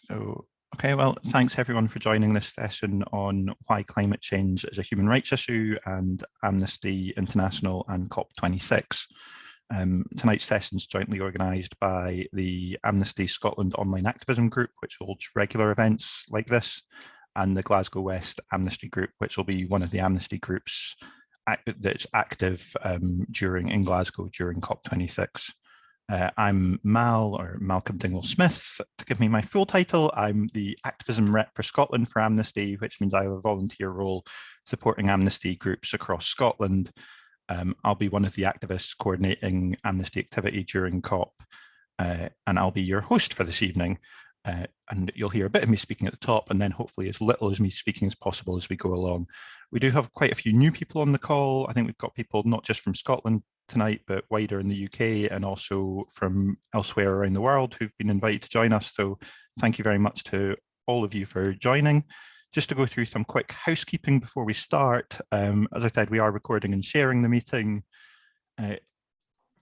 Okay, well, thanks everyone for joining this session on why climate change is a human rights issue and Amnesty International and COP26. Tonight's session is jointly organised by the Amnesty Scotland Online Activism group, which holds regular events like this, and the Glasgow West Amnesty group, which will be one of the Amnesty groups that's active in Glasgow during COP26. I'm Malcolm Dingwall-Smith. To give me my full title, I'm the activism rep for Scotland for Amnesty, which means I have a volunteer role supporting Amnesty groups across Scotland. I'll be one of the activists coordinating Amnesty activity during COP, and I'll be your host for this evening. And you'll hear a bit of me speaking at the top, and then hopefully as little as me speaking as possible as we go along. We do have quite a few new people on the call. I think we've got people not just from Scotland tonight, but wider in the UK and also from elsewhere around the world who've been invited to join us. So thank you very much to all of you for joining. Just to go through some quick housekeeping before we start. As I said, we are recording and sharing the meeting.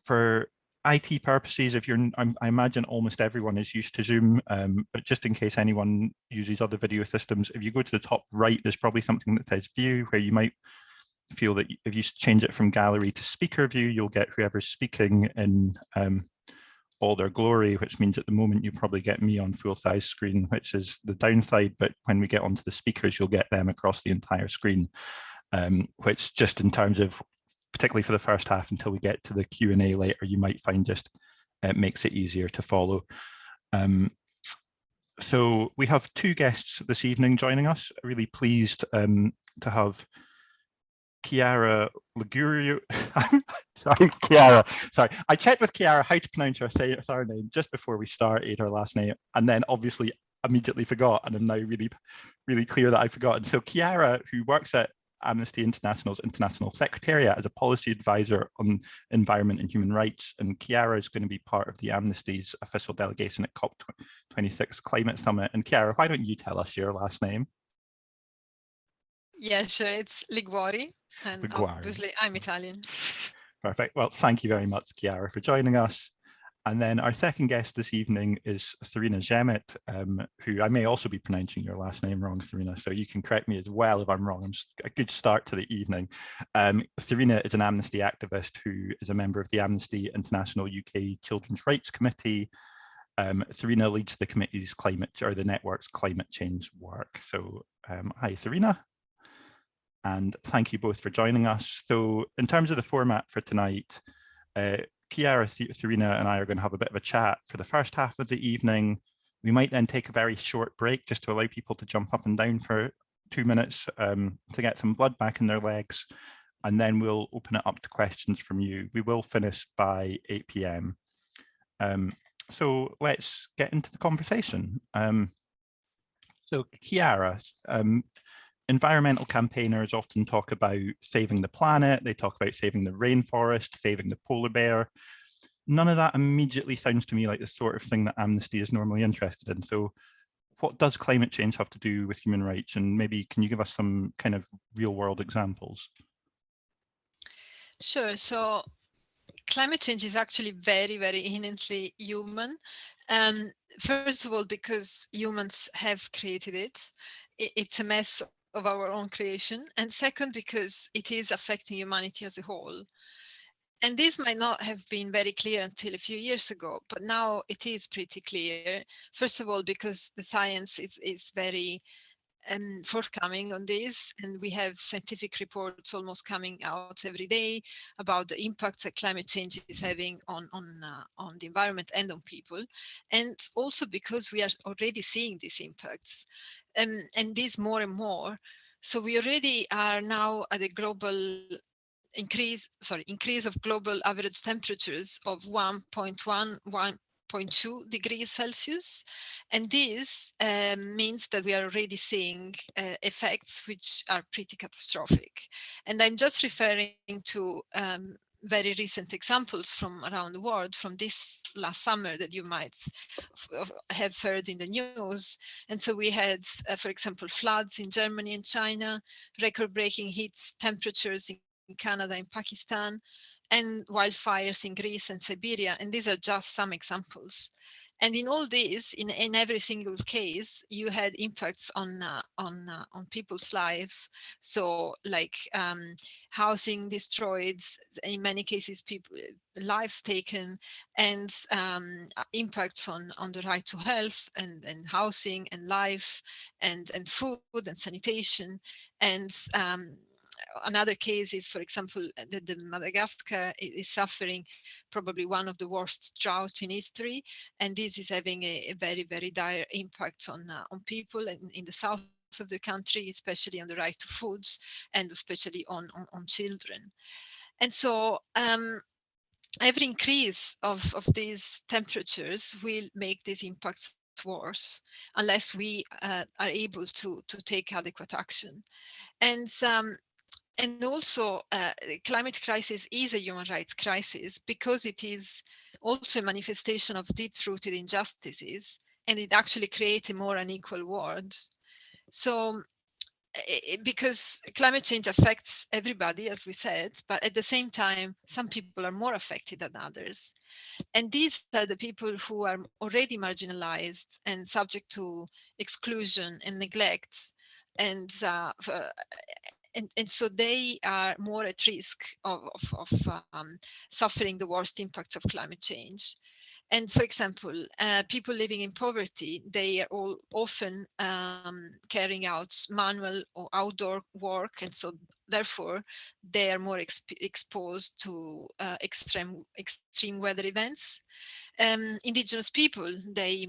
For IT purposes, I imagine almost everyone is used to Zoom, but just in case anyone uses other video systems, if you go to the top right, there's probably something that says view, where you might feel that if you change it from gallery to speaker view, you'll get whoever's speaking in all their glory, which means at the moment you probably get me on full size screen, which is the downside, but when we get onto the speakers, you'll get them across the entire screen, which just in terms of, particularly for the first half until we get to the Q&A later, you might find just makes it easier to follow. So we have two guests this evening joining us. Really pleased to have Chiara Liguori. Sorry, Chiara. Sorry, I checked with Chiara how to pronounce her surname just before we started her last name, and then obviously immediately forgot, and I'm now really clear that I've forgotten. So Chiara, who works at Amnesty International's International Secretariat as a policy advisor on environment and human rights, and Chiara is going to be part of the Amnesty's official delegation at COP26 Climate Summit. And Chiara, why don't you tell us your last name? Yeah, sure. It's Liguori, and Liguori. Obviously I'm Italian. Perfect. Well, thank you very much, Chiara, for joining us. And then our second guest this evening is Serena Jemmett, who I may also be pronouncing your last name wrong, Serena, so you can correct me as well if I'm wrong. I'm just a good start to the evening. Serena is an Amnesty activist who is a member of the Amnesty International UK Children's Rights Committee. Serena leads the committee's the network's climate change work. So hi, Serena. And thank you both for joining us. So in terms of the format for tonight, Chiara, Serena and I are going to have a bit of a chat for the first half of the evening. We might then take a very short break just to allow people to jump up and down for 2 minutes to get some blood back in their legs. And then we'll open it up to questions from you. We will finish by 8 p.m. So let's get into the conversation. So Chiara, environmental campaigners often talk about saving the planet, they talk about saving the rainforest, saving the polar bear. None of that immediately sounds to me like the sort of thing that Amnesty is normally interested in. So what does climate change have to do with human rights? And maybe can you give us some kind of real world examples? Sure. So climate change is actually very, very inherently human. First of all, because humans have created it. It's a mess of our own creation, and second, because it is affecting humanity as a whole. And this might not have been very clear until a few years ago, but now it is pretty clear. First of all, because the science is very forthcoming on this, and we have scientific reports almost coming out every day about the impacts that climate change is having on the environment and on people, and also because we are already seeing these impacts. And this more and more. So we already are now at a global increase of global average temperatures of 1.2 degrees Celsius. And this means that we are already seeing effects which are pretty catastrophic. And I'm just referring to very recent examples from around the world from this last summer that you might have heard in the news. And so we had, for example, floods in Germany and China, record-breaking heat temperatures in Canada and Pakistan, and wildfires in Greece and Siberia. And these are just some examples. And in all this, in every single case, you had impacts on people's lives. So like housing destroyed, in many cases, people lives taken, and impacts on the right to health and housing and life and food and sanitation. And another case is, for example, the Madagascar is suffering probably one of the worst drought in history, and this is having a very, very dire impact on people in the south of the country, especially on the right to foods, and especially on children. And so every increase of these temperatures will make these impacts worse unless we are able to take adequate action. And also, the climate crisis is a human rights crisis because it is also a manifestation of deep-rooted injustices, and it actually creates a more unequal world. So, because climate change affects everybody, as we said, but at the same time, some people are more affected than others. And these are the people who are already marginalized and subject to exclusion and neglect. And and so they are more at risk of suffering the worst impacts of climate change. And for example, people living in poverty, they are all often carrying out manual or outdoor work. And so therefore, they are more exposed to extreme weather events. Indigenous people, they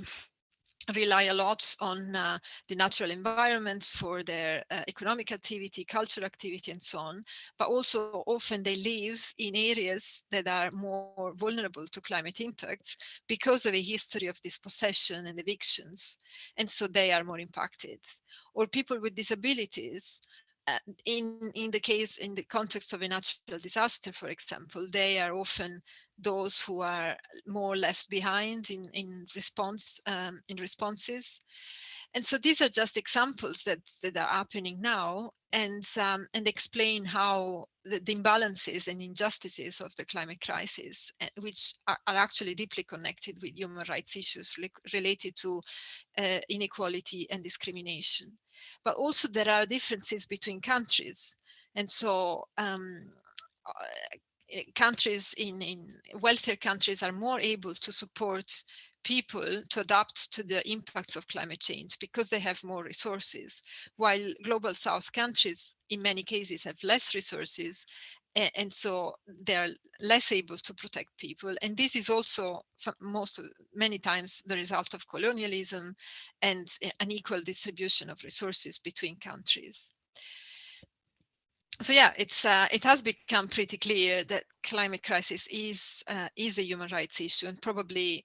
rely a lot on the natural environment for their economic activity, cultural activity, and so on. But also often they live in areas that are more vulnerable to climate impacts because of a history of dispossession and evictions. And so they are more impacted. Or people with disabilities, in the context of a natural disaster, for example, they are often those who are more left behind in responses. And so these are just examples that are happening now, and explain how the imbalances and injustices of the climate crisis, which are actually deeply connected with human rights issues related to inequality and discrimination. But also there are differences between countries. And so countries in wealthier countries are more able to support people to adapt to the impacts of climate change because they have more resources, while global south countries in many cases have less resources, and so they're less able to protect people. And this is also many times the result of colonialism and unequal distribution of resources between countries. So yeah, it has become pretty clear that climate crisis is a human rights issue, and probably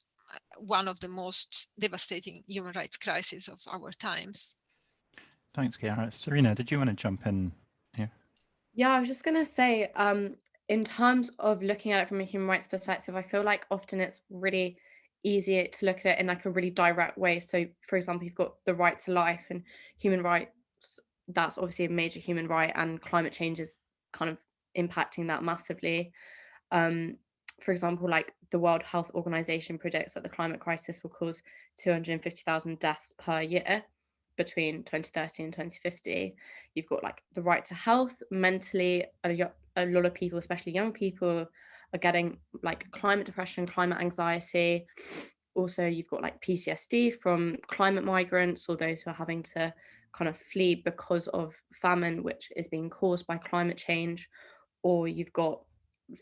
one of the most devastating human rights crises of our times. Thanks, Chiara. Serena, did you want to jump in here? Yeah, I was just going to say, in terms of looking at it from a human rights perspective, I feel like often it's really easy to look at it in like a really direct way. So, for example, you've got the right to life and human rights. That's obviously a major human right, and climate change is kind of impacting that massively. For example, like the World Health Organization predicts that the climate crisis will cause 250,000 deaths per year between 2030 and 2050. You've got like the right to health. Mentally, a lot of people, especially young people, are getting like climate depression, climate anxiety. Also, you've got like PTSD from climate migrants, or those who are having to kind of flee because of famine, which is being caused by climate change. Or you've got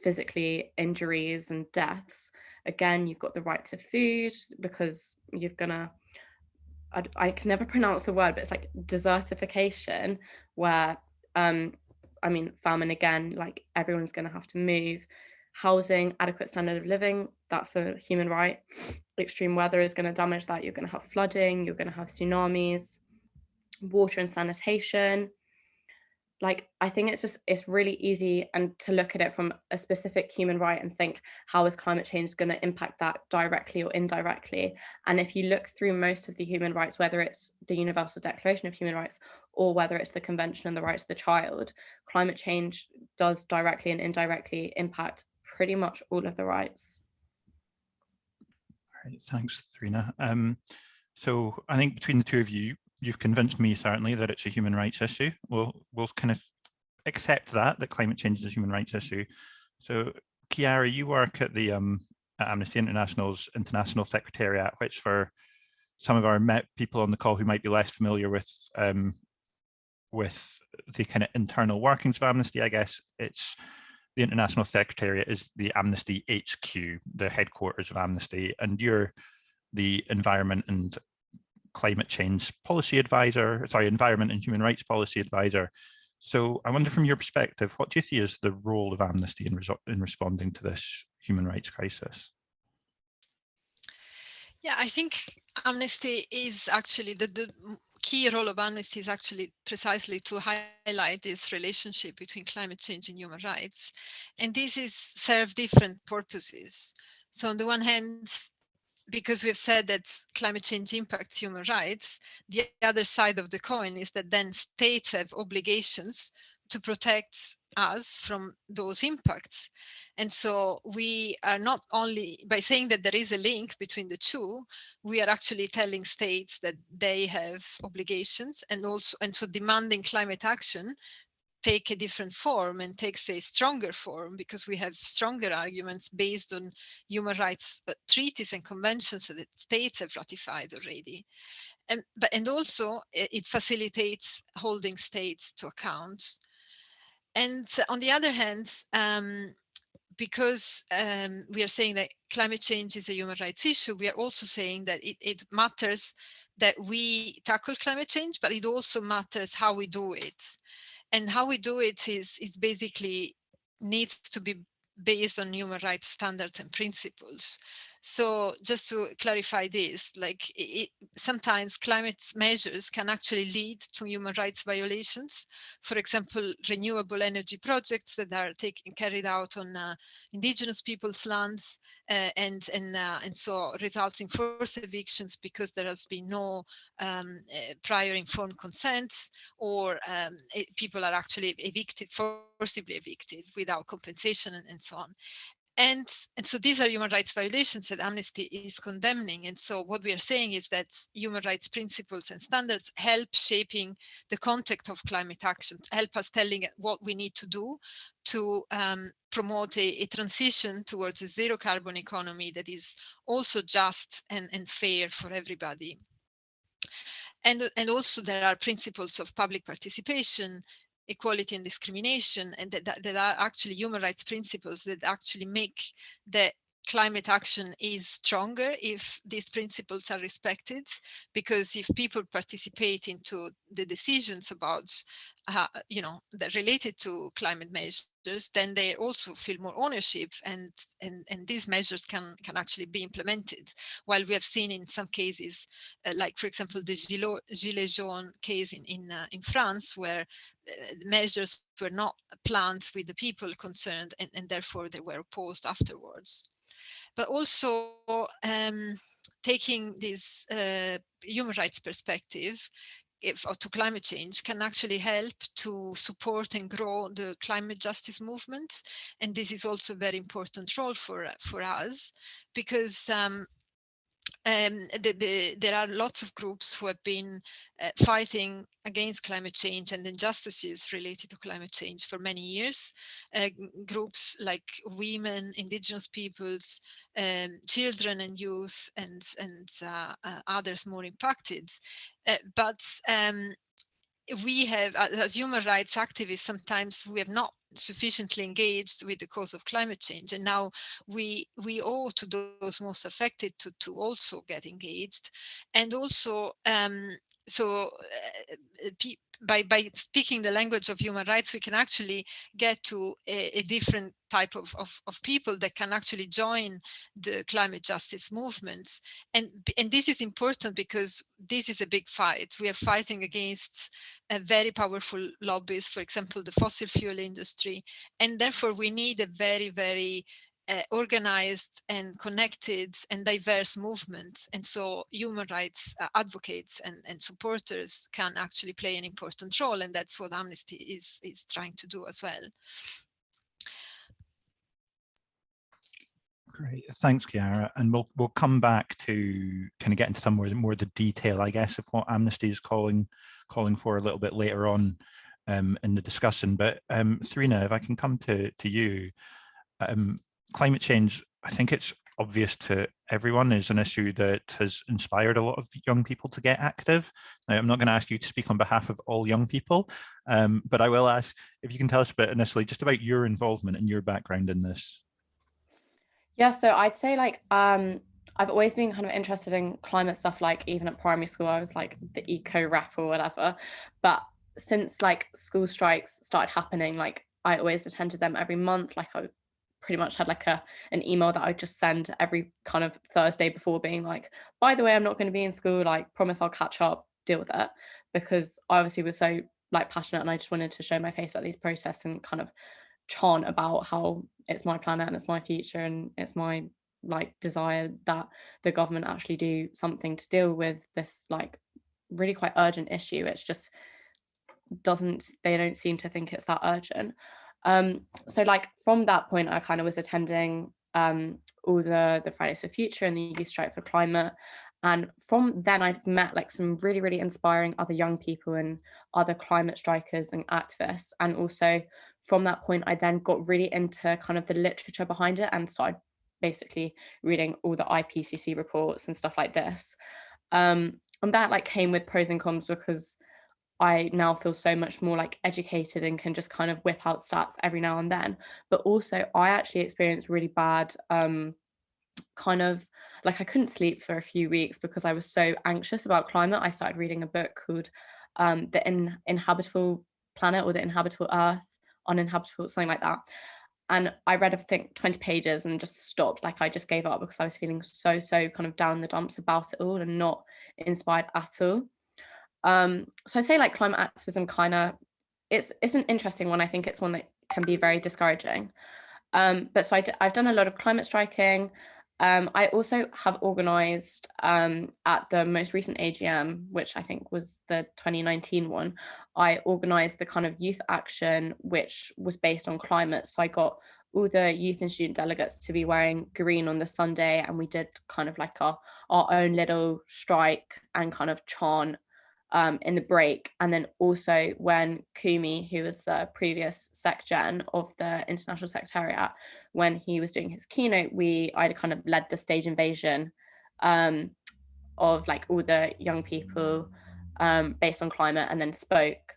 physically injuries and deaths. Again, you've got the right to food because you're gonna, I can never pronounce the word, but it's like desertification, where I mean, famine again, like everyone's going to have to move. Housing, adequate standard of living, that's a human right. Extreme weather is going to damage that. You're going to have flooding, you're going to have tsunamis. Water and sanitation. Like, I think it's really easy and to look at it from a specific human right and think, how is climate change going to impact that directly or indirectly? And if you look through most of the human rights, whether it's the Universal Declaration of Human Rights or whether it's the Convention on the Rights of the Child, climate change does directly and indirectly impact pretty much all of the rights. Great, thanks, Serena. So I think between the two of you, you've convinced me certainly that it's a human rights issue. We'll kind of accept that climate change is a human rights issue. So Chiara, you work at the at Amnesty International's International Secretariat, which for some of our people on the call who might be less familiar with the kind of internal workings of Amnesty, I guess it's the International Secretariat is the Amnesty HQ, the headquarters of Amnesty, and you're the Environment and Climate Change Policy Advisor, sorry, Environment and Human Rights Policy Advisor. So I wonder from your perspective, what do you see as the role of Amnesty in responding to this human rights crisis? Yeah, I think Amnesty is actually the key role of Amnesty is actually precisely to highlight this relationship between climate change and human rights. And this serve different purposes. So on the one hand, because we've said that climate change impacts human rights, the other side of the coin is that then states have obligations to protect us from those impacts. And so we are not only, by saying that there is a link between the two, we are actually telling states that they have obligations, and so demanding climate action take a different form and takes a stronger form because we have stronger arguments based on human rights treaties and conventions that states have ratified already. And also it facilitates holding states to account. And on the other hand, because we are saying that climate change is a human rights issue, we are also saying that it matters that we tackle climate change, but it also matters how we do it. And how we do it is basically needs to be based on human rights standards and principles. So just to clarify this, like sometimes climate measures can actually lead to human rights violations. For example, renewable energy projects that are carried out on indigenous people's lands, and so results in forced evictions because there has been no prior informed consents, or people are actually evicted, forcibly evicted without compensation, and so on. And so these are human rights violations that Amnesty is condemning. And so what we are saying is that human rights principles and standards help shaping the context of climate action, help us telling what we need to do to promote a transition towards a zero carbon economy that is also just and fair for everybody. And also there are principles of public participation, equality and discrimination, and that are actually human rights principles that actually make the climate action is stronger if these principles are respected, because if people participate into the decisions about that related to climate measures, then they also feel more ownership, and these measures can actually be implemented. While we have seen in some cases, like for example the Gilets jaunes case in France, where measures were not planned with the people concerned, and therefore they were opposed afterwards. But also taking this human rights perspective to climate change can actually help to support and grow the climate justice movement. And this is also a very important role for us, because there are lots of groups who have been fighting against climate change and injustices related to climate change for many years. Groups like women, indigenous peoples, children and youth, and others more impacted. But we have, as human rights activists, sometimes we have not sufficiently engaged with the cause of climate change, and now we owe to those most affected to also get engaged. And also by speaking the language of human rights, we can actually get to a different type of people that can actually join the climate justice movements. And this is important because this is a big fight. We are fighting against very powerful lobbies, for example, the fossil fuel industry. And therefore we need a very, very organized and connected and diverse movements. And so human rights advocates and supporters can actually play an important role. And that's what Amnesty is trying to do as well. Great, thanks, Chiara. And we'll come back to kind of get into some more of the detail, I guess, of what Amnesty is calling for a little bit later on in the discussion. But Serena, if I can come to you, climate change, I think it's obvious to everyone, is an issue that has inspired a lot of young people to get active. Now, I'm not going to ask you to speak on behalf of all young people, but I will ask if you can tell us a bit initially just about your involvement and your background in this. Yeah, so I'd say like I've always been kind of interested in climate stuff, like even at primary school I was like the eco rep or whatever, but since like school strikes started happening, like I always attended them every month. Like I pretty much had like an email that I'd just send every kind of Thursday before, being like, by the way, I'm not going to be in school, like promise I'll catch up, deal with it, because I obviously was so like passionate and I just wanted to show my face at these protests and kind of chant about how it's my planet and it's my future and it's my like desire that the government actually do something to deal with this like really quite urgent issue. It's just they don't seem to think it's that urgent. So like from that point I kind of was attending all the Fridays for Future and the Youth Strike for Climate, and from then I've met like some really, really inspiring other young people and other climate strikers and activists. And also from that point I then got really into kind of the literature behind it and started basically reading all the IPCC reports and stuff like this, and that like came with pros and cons, because I now feel so much more like educated and can just kind of whip out stats every now and then. But also I actually experienced really bad kind of like I couldn't sleep for a few weeks because I was so anxious about climate. I started reading a book called The Inhabitable Planet, or The Inhabitable Earth, Uninhabitable, something like that. And I read, I think, 20 pages and just stopped. Like I just gave up because I was feeling so kind of down in the dumps about it all and not inspired at all. So I'd say like climate activism kind of, it's an interesting one. I think it's one that can be very discouraging. But so I've done a lot of climate striking. I also have organised at the most recent AGM, which I think was the 2019 one, I organised the kind of youth action, which was based on climate. So I got all the youth and student delegates to be wearing green on the Sunday, and we did kind of like our own little strike and kind of chant in the break. And then also when Kumi, who was the previous SecGen of the International Secretariat, when he was doing his keynote, I kind of led the stage invasion of like all the young people based on climate, and then spoke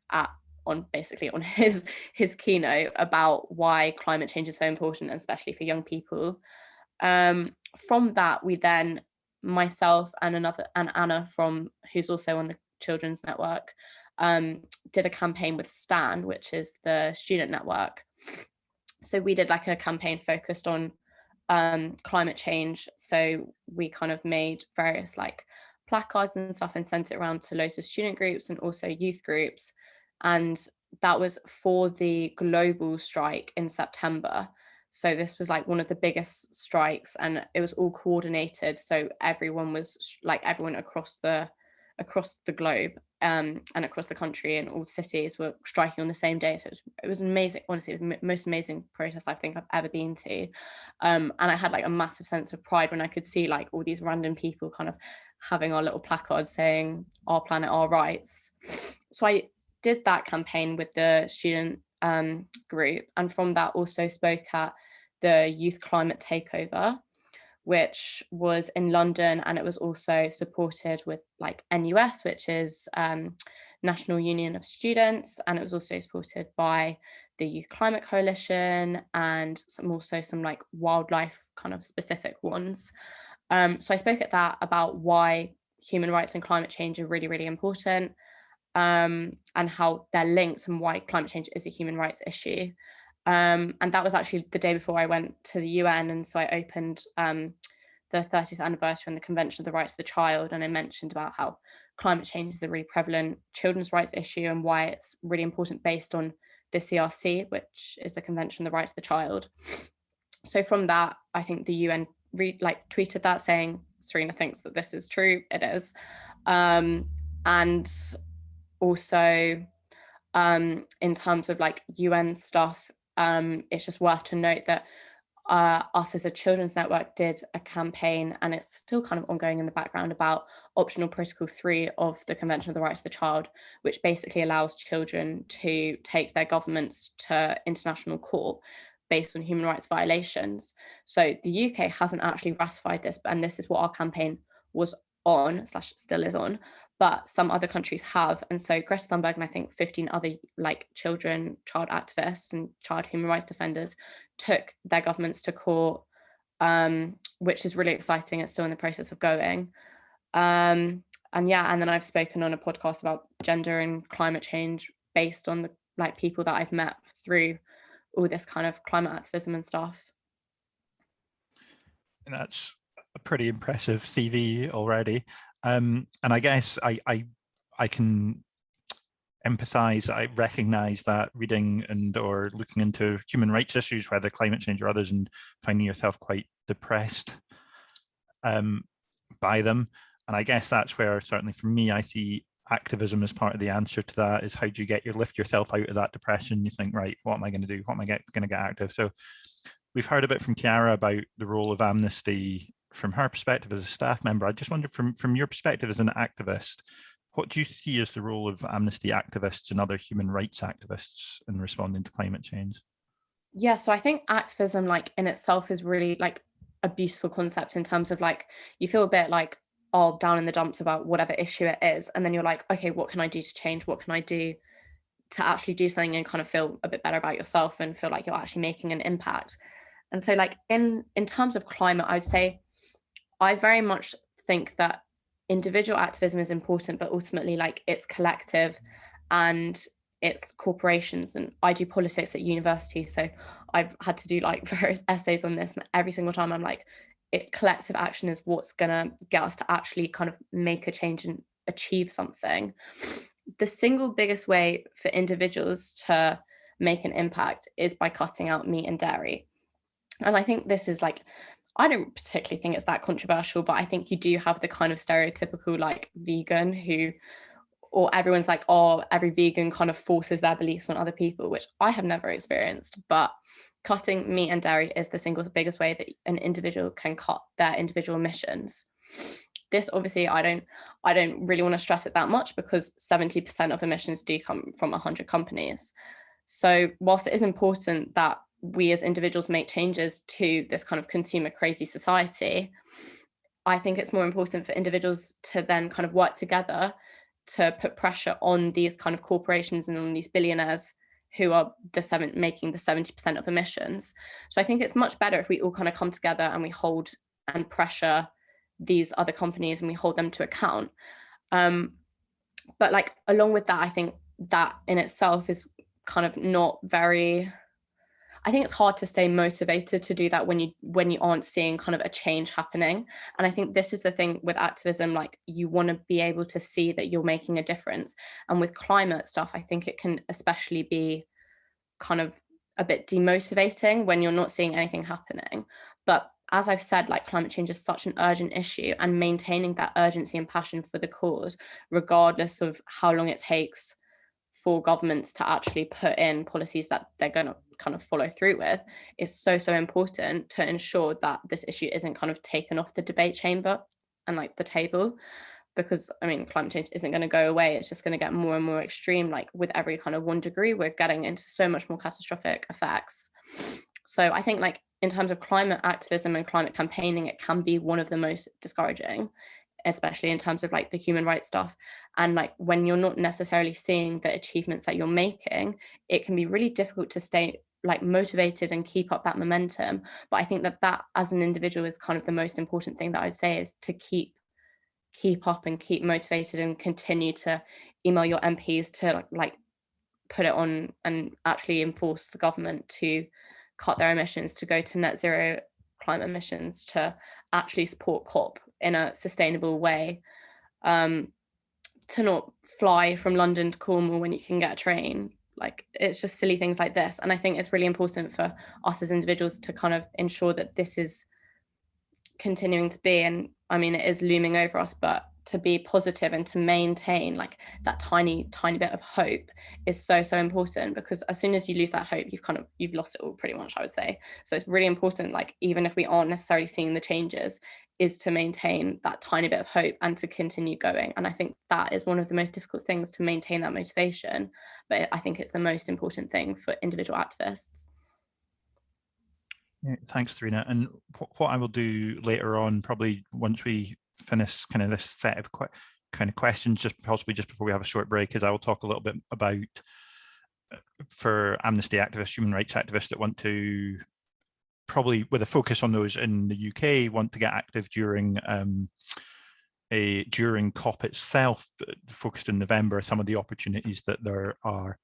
on his keynote about why climate change is so important, especially for young people. From that, we then, myself and Anna from who's also on the Children's Network, did a campaign with STAN, which is the student network. So we did like a campaign focused on climate change. So we kind of made various like placards and stuff and sent it around to loads of student groups and also youth groups. And that was for the global strike in September. So this was like one of the biggest strikes, and it was all coordinated. So everyone across the globe and across the country and all cities were striking on the same day. So it was amazing. Honestly, it was the most amazing protest I think I've ever been to. And I had like a massive sense of pride when I could see like all these random people kind of having our little placards saying our planet, our rights. So I did that campaign with the student group, and from that also spoke at the Youth Climate Takeover, which was in London, and it was also supported with like NUS, which is National Union of Students, and it was also supported by the Youth Climate Coalition and some like wildlife kind of specific ones. So I spoke at that about why human rights and climate change are really, really important, and how they're linked, and why climate change is a human rights issue. And that was actually the day before I went to the UN, and so I opened the 30th anniversary on the Convention of the Rights of the Child, and I mentioned about how climate change is a really prevalent children's rights issue and why it's really important based on the CRC, which is the Convention of the Rights of the Child. So from that, I think the UN tweeted that saying Serena thinks that this is true. It is. And also in terms of like UN stuff, it's just worth to note that us as a children's network did a campaign, and it's still kind of ongoing in the background, about optional protocol 3 of the Convention of the Rights of the Child, which basically allows children to take their governments to international court based on human rights violations. So the UK hasn't actually ratified this, and this is what our campaign was on / still is on, but some other countries have. And so Greta Thunberg and I think 15 other like child activists and child human rights defenders took their governments to court, which is really exciting. It's still in the process of going. And then I've spoken on a podcast about gender and climate change based on the like people that I've met through all this kind of climate activism and stuff. And that's a pretty impressive CV already. And I guess I can empathize, I recognize that reading and or looking into human rights issues, whether climate change or others, and finding yourself quite depressed by them. And I guess that's where, certainly for me, I see activism as part of the answer to that. Is how do you lift yourself out of that depression? You think, right, what am I going to do? What am I going to get active? So we've heard a bit from Chiara about the role of Amnesty from her perspective as a staff member. I just wonder, from your perspective as an activist, what do you see as the role of Amnesty activists and other human rights activists in responding to climate change? Yeah, so I think activism like in itself is really like a beautiful concept, in terms of like you feel a bit like all down in the dumps about whatever issue it is, and then you're like, okay, what can I do to change? What can I do to actually do something and kind of feel a bit better about yourself and feel like you're actually making an impact? And so like in terms of climate, I'd say I very much think that individual activism is important, but ultimately like it's collective and it's corporations. And I do politics at university, so I've had to do like various essays on this, and every single time I'm like, collective action is what's gonna get us to actually kind of make a change and achieve something. The single biggest way for individuals to make an impact is by cutting out meat and dairy. And I think this is like, I don't particularly think it's that controversial, but I think you do have the kind of stereotypical like vegan who, or everyone's like, oh, every vegan kind of forces their beliefs on other people, which I have never experienced. But cutting meat and dairy is the single biggest way that an individual can cut their individual emissions. This obviously, I don't really want to stress it that much, because 70% of emissions do come from 100 companies. So whilst it is important that we as individuals make changes to this kind of consumer crazy society, I think it's more important for individuals to then kind of work together to put pressure on these kind of corporations and on these billionaires who are making the 70% of emissions. So I think it's much better if we all kind of come together and we hold and pressure these other companies and we hold them to account. But like along with that, I think that in itself is kind of not very, I think it's hard to stay motivated to do that when you aren't seeing kind of a change happening. And I think this is the thing with activism, like you want to be able to see that you're making a difference. And with climate stuff, I think it can especially be kind of a bit demotivating when you're not seeing anything happening. But as I've said, like climate change is such an urgent issue, and maintaining that urgency and passion for the cause, regardless of how long it takes for governments to actually put in policies that they're going to kind of follow through with, is so important to ensure that this issue isn't kind of taken off the debate chamber and like the table. Because I mean, climate change isn't going to go away. It's just going to get more and more extreme. Like with every kind of 1 degree, we're getting into so much more catastrophic effects. So I think like in terms of climate activism and climate campaigning, it can be one of the most discouraging, especially in terms of like the human rights stuff. And like when you're not necessarily seeing the achievements that you're making, it can be really difficult to stay like motivated and keep up that momentum. But I think that as an individual is kind of the most important thing that I'd say, is to keep up and keep motivated and continue to email your MPs to like put it on and actually enforce the government to cut their emissions, to go to net zero climate emissions, to actually support COP in a sustainable way, to not fly from London to Cornwall when you can get a train. Like it's just silly things like this. And I think it's really important for us as individuals to kind of ensure that this is continuing to be, and I mean it is looming over us, but to be positive and to maintain like that tiny bit of hope is so important, because as soon as you lose that hope, you've lost it all pretty much, I would say. So it's really important, like even if we aren't necessarily seeing the changes, is to maintain that tiny bit of hope and to continue going. And I think that is one of the most difficult things, to maintain that motivation, but I think it's the most important thing for individual activists. Yeah, thanks, Serena. And what I will do later on, probably once we finish kind of this set of questions, just possibly just before we have a short break, is I will talk a little bit about, for Amnesty activists, human rights activists that want to, probably with a focus on those in the UK, want to get active during COP itself, focused in November, some of the opportunities that there are.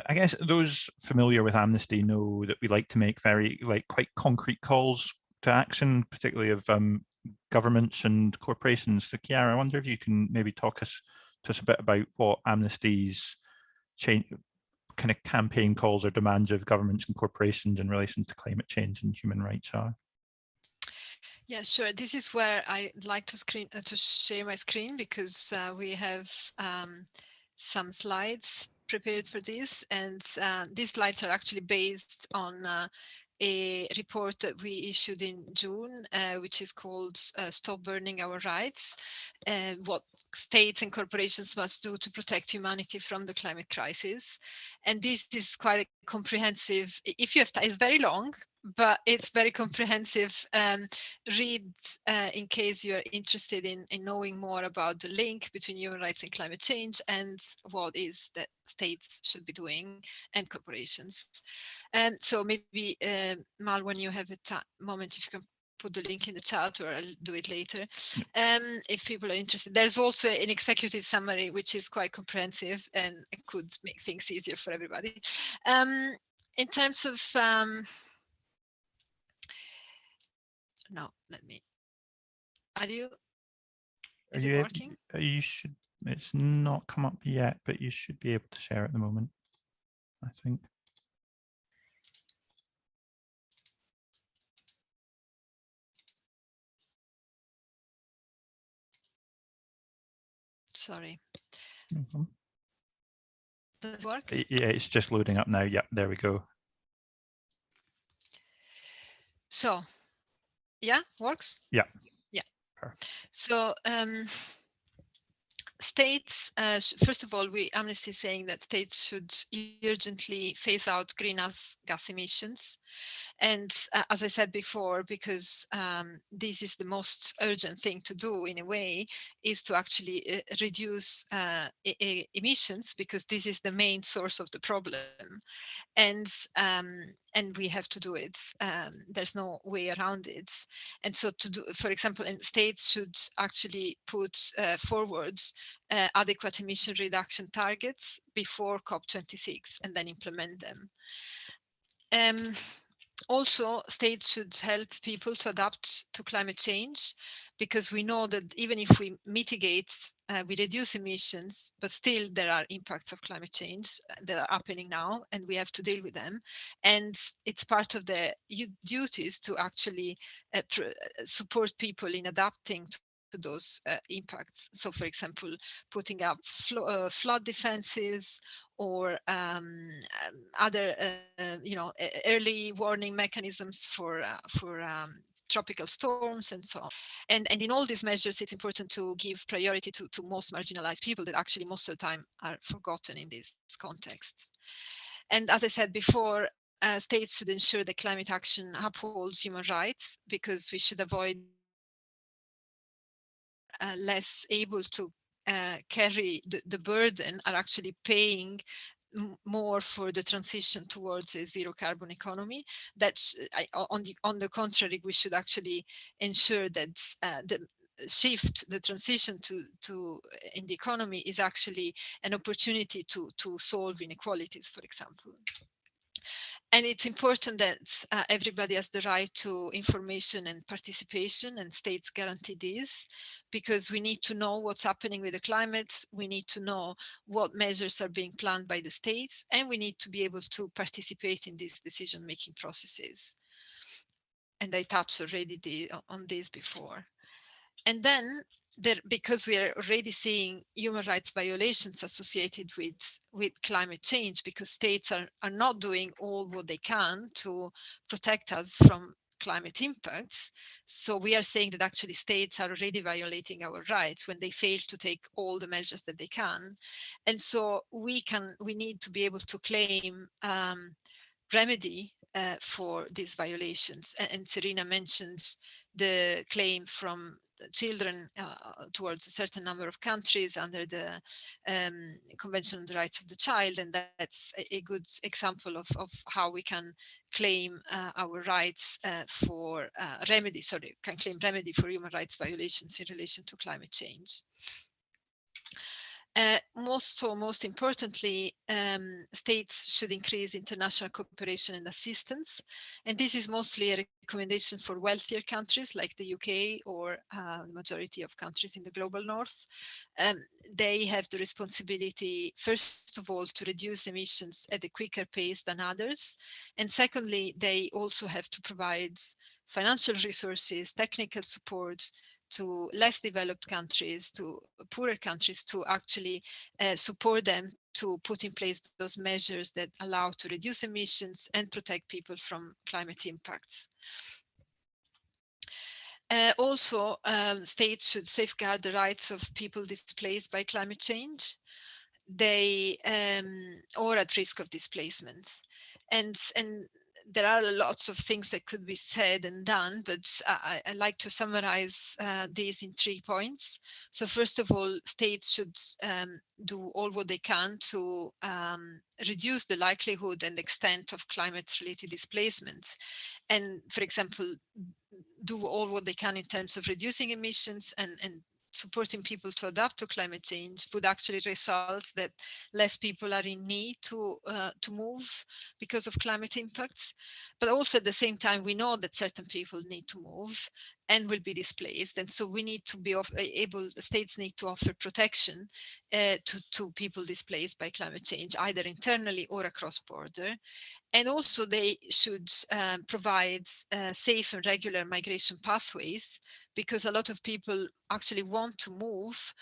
I guess those familiar with Amnesty know that we like to make quite concrete calls to action, particularly of governments and corporations. So Chiara, I wonder if you can maybe talk to us a bit about what Amnesty's kind of campaign calls or demands of governments and corporations in relation to climate change and human rights are. Yeah, sure. This is where I'd like to share my screen, because we have some slides prepared for this, and these slides are actually based on a report that we issued in June, which is called Stop Burning Our Rights, what states and corporations must do to protect humanity from the climate crisis. And this is quite a comprehensive, if you have time, it's very long, but it's very comprehensive read in case you're interested in knowing more about the link between human rights and climate change, and what is that states should be doing and corporations. So maybe Mal, when you have a moment, if you can put the link in the chat, or I'll do it later. If people are interested, there's also an executive summary which is quite comprehensive and it could make things easier for everybody. In terms of no, let me. Is it working? You should. It's not come up yet, but you should be able to share at the moment, I think. Sorry. Mm-hmm. Does it work? Yeah, it's just loading up now. Yep, there we go. So, yeah, works? Yeah. Yeah. Perfect. So, states, first of all, Amnesty is saying that states should urgently phase out greenhouse gas emissions. And as I said before, because this is the most urgent thing to do in a way, is to actually reduce emissions, because this is the main source of the problem. And we have to do it. There's no way around it. And so to do, for example, and states should actually put forward adequate emission reduction targets before COP26 and then implement them. Also, states should help people to adapt to climate change, because we know that even if we mitigate, we reduce emissions, but still there are impacts of climate change that are happening now, and we have to deal with them. And it's part of their duties to actually support people in adapting to those impacts. So, for example, putting up flood defenses, or other, early warning mechanisms for tropical storms and so on. And in all these measures, it's important to give priority to most marginalized people that actually most of the time are forgotten in these contexts. And as I said before, states should ensure that climate action upholds human rights, because we should avoid less able to carry the burden are actually paying more for the transition towards a zero carbon economy. That's on the contrary, we should actually ensure that the transition to in the economy is actually an opportunity to solve inequalities, for example. And it's important that everybody has the right to information and participation, and states guarantee this, because we need to know what's happening with the climate, we need to know what measures are being planned by the states, and we need to be able to participate in these decision-making processes. And I touched already on this before. And then because we are already seeing human rights violations associated with climate change, because states are not doing all what they can to protect us from climate impacts. So we are saying that actually states are already violating our rights when they fail to take all the measures that they can. And so we need to be able to claim remedy for these violations. And Serena mentions the claim from children towards a certain number of countries under the Convention on the Rights of the Child, and that's a good example of how we can claim our rights for can claim remedy for human rights violations in relation to climate change. Most importantly, states should increase international cooperation and assistance. And this is mostly a recommendation for wealthier countries like the UK or the majority of countries in the global north. They have the responsibility, first of all, to reduce emissions at a quicker pace than others. And secondly, they also have to provide financial resources, technical support, to less developed countries, to poorer countries, to actually support them to put in place those measures that allow to reduce emissions and protect people from climate impacts. Also, states should safeguard the rights of people displaced by climate change, or at risk of displacement. And there are lots of things that could be said and done, but I like to summarize these in 3 points. So first of all, states should do all what they can to reduce the likelihood and extent of climate-related displacements. And for example, do all what they can in terms of reducing emissions and supporting people to adapt to climate change would actually result that less people are in need to move because of climate impacts. But also at the same time, we know that certain people need to move and will be displaced. And so we need to be states need to offer protection to people displaced by climate change, either internally or across border. And also they should provide safe and regular migration pathways, because a lot of people actually want to move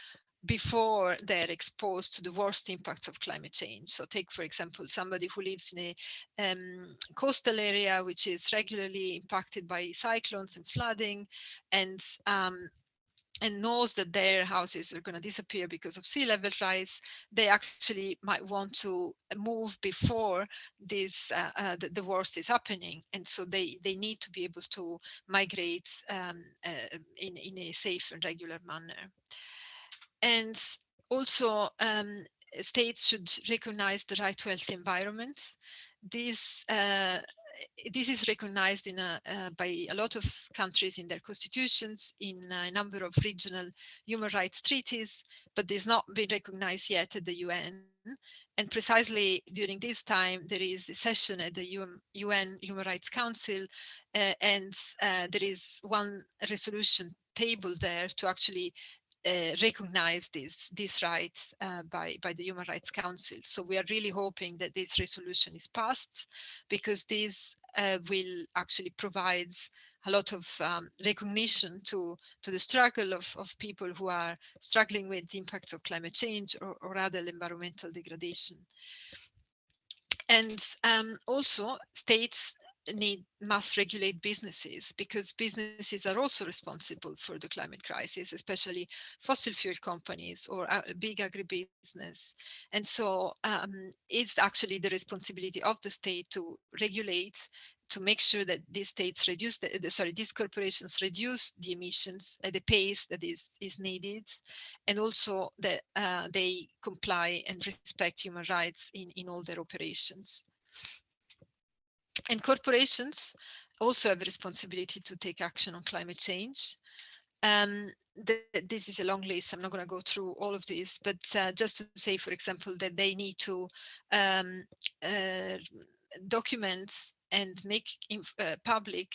before they're exposed to the worst impacts of climate change. So take, for example, somebody who lives in a coastal area, which is regularly impacted by cyclones and flooding, and knows that their houses are going to disappear because of sea level rise. They actually might want to move before this the worst is happening, and so they need to be able to migrate in a safe and regular manner. And also states should recognize the right to healthy environments. This is recognized by a lot of countries in their constitutions, in a number of regional human rights treaties, but it's not been recognized yet at the UN. And precisely during this time, there is a session at the UN Human Rights Council, and there is one resolution tabled there to actually recognize these rights by the Human Rights Council. So we are really hoping that this resolution is passed, because this will actually provide a lot of recognition to the struggle of people who are struggling with the impact of climate change or other environmental degradation. And also states must regulate businesses, because businesses are also responsible for the climate crisis, especially fossil fuel companies or big agribusiness. And so it's actually the responsibility of the state to regulate, to make sure that these states reduce these corporations reduce the emissions at the pace that is needed, and also that they comply and respect human rights in all their operations. And corporations also have a responsibility to take action on climate change. This is a long list. I'm not going to go through all of these, but just to say, for example, that they need to document and make public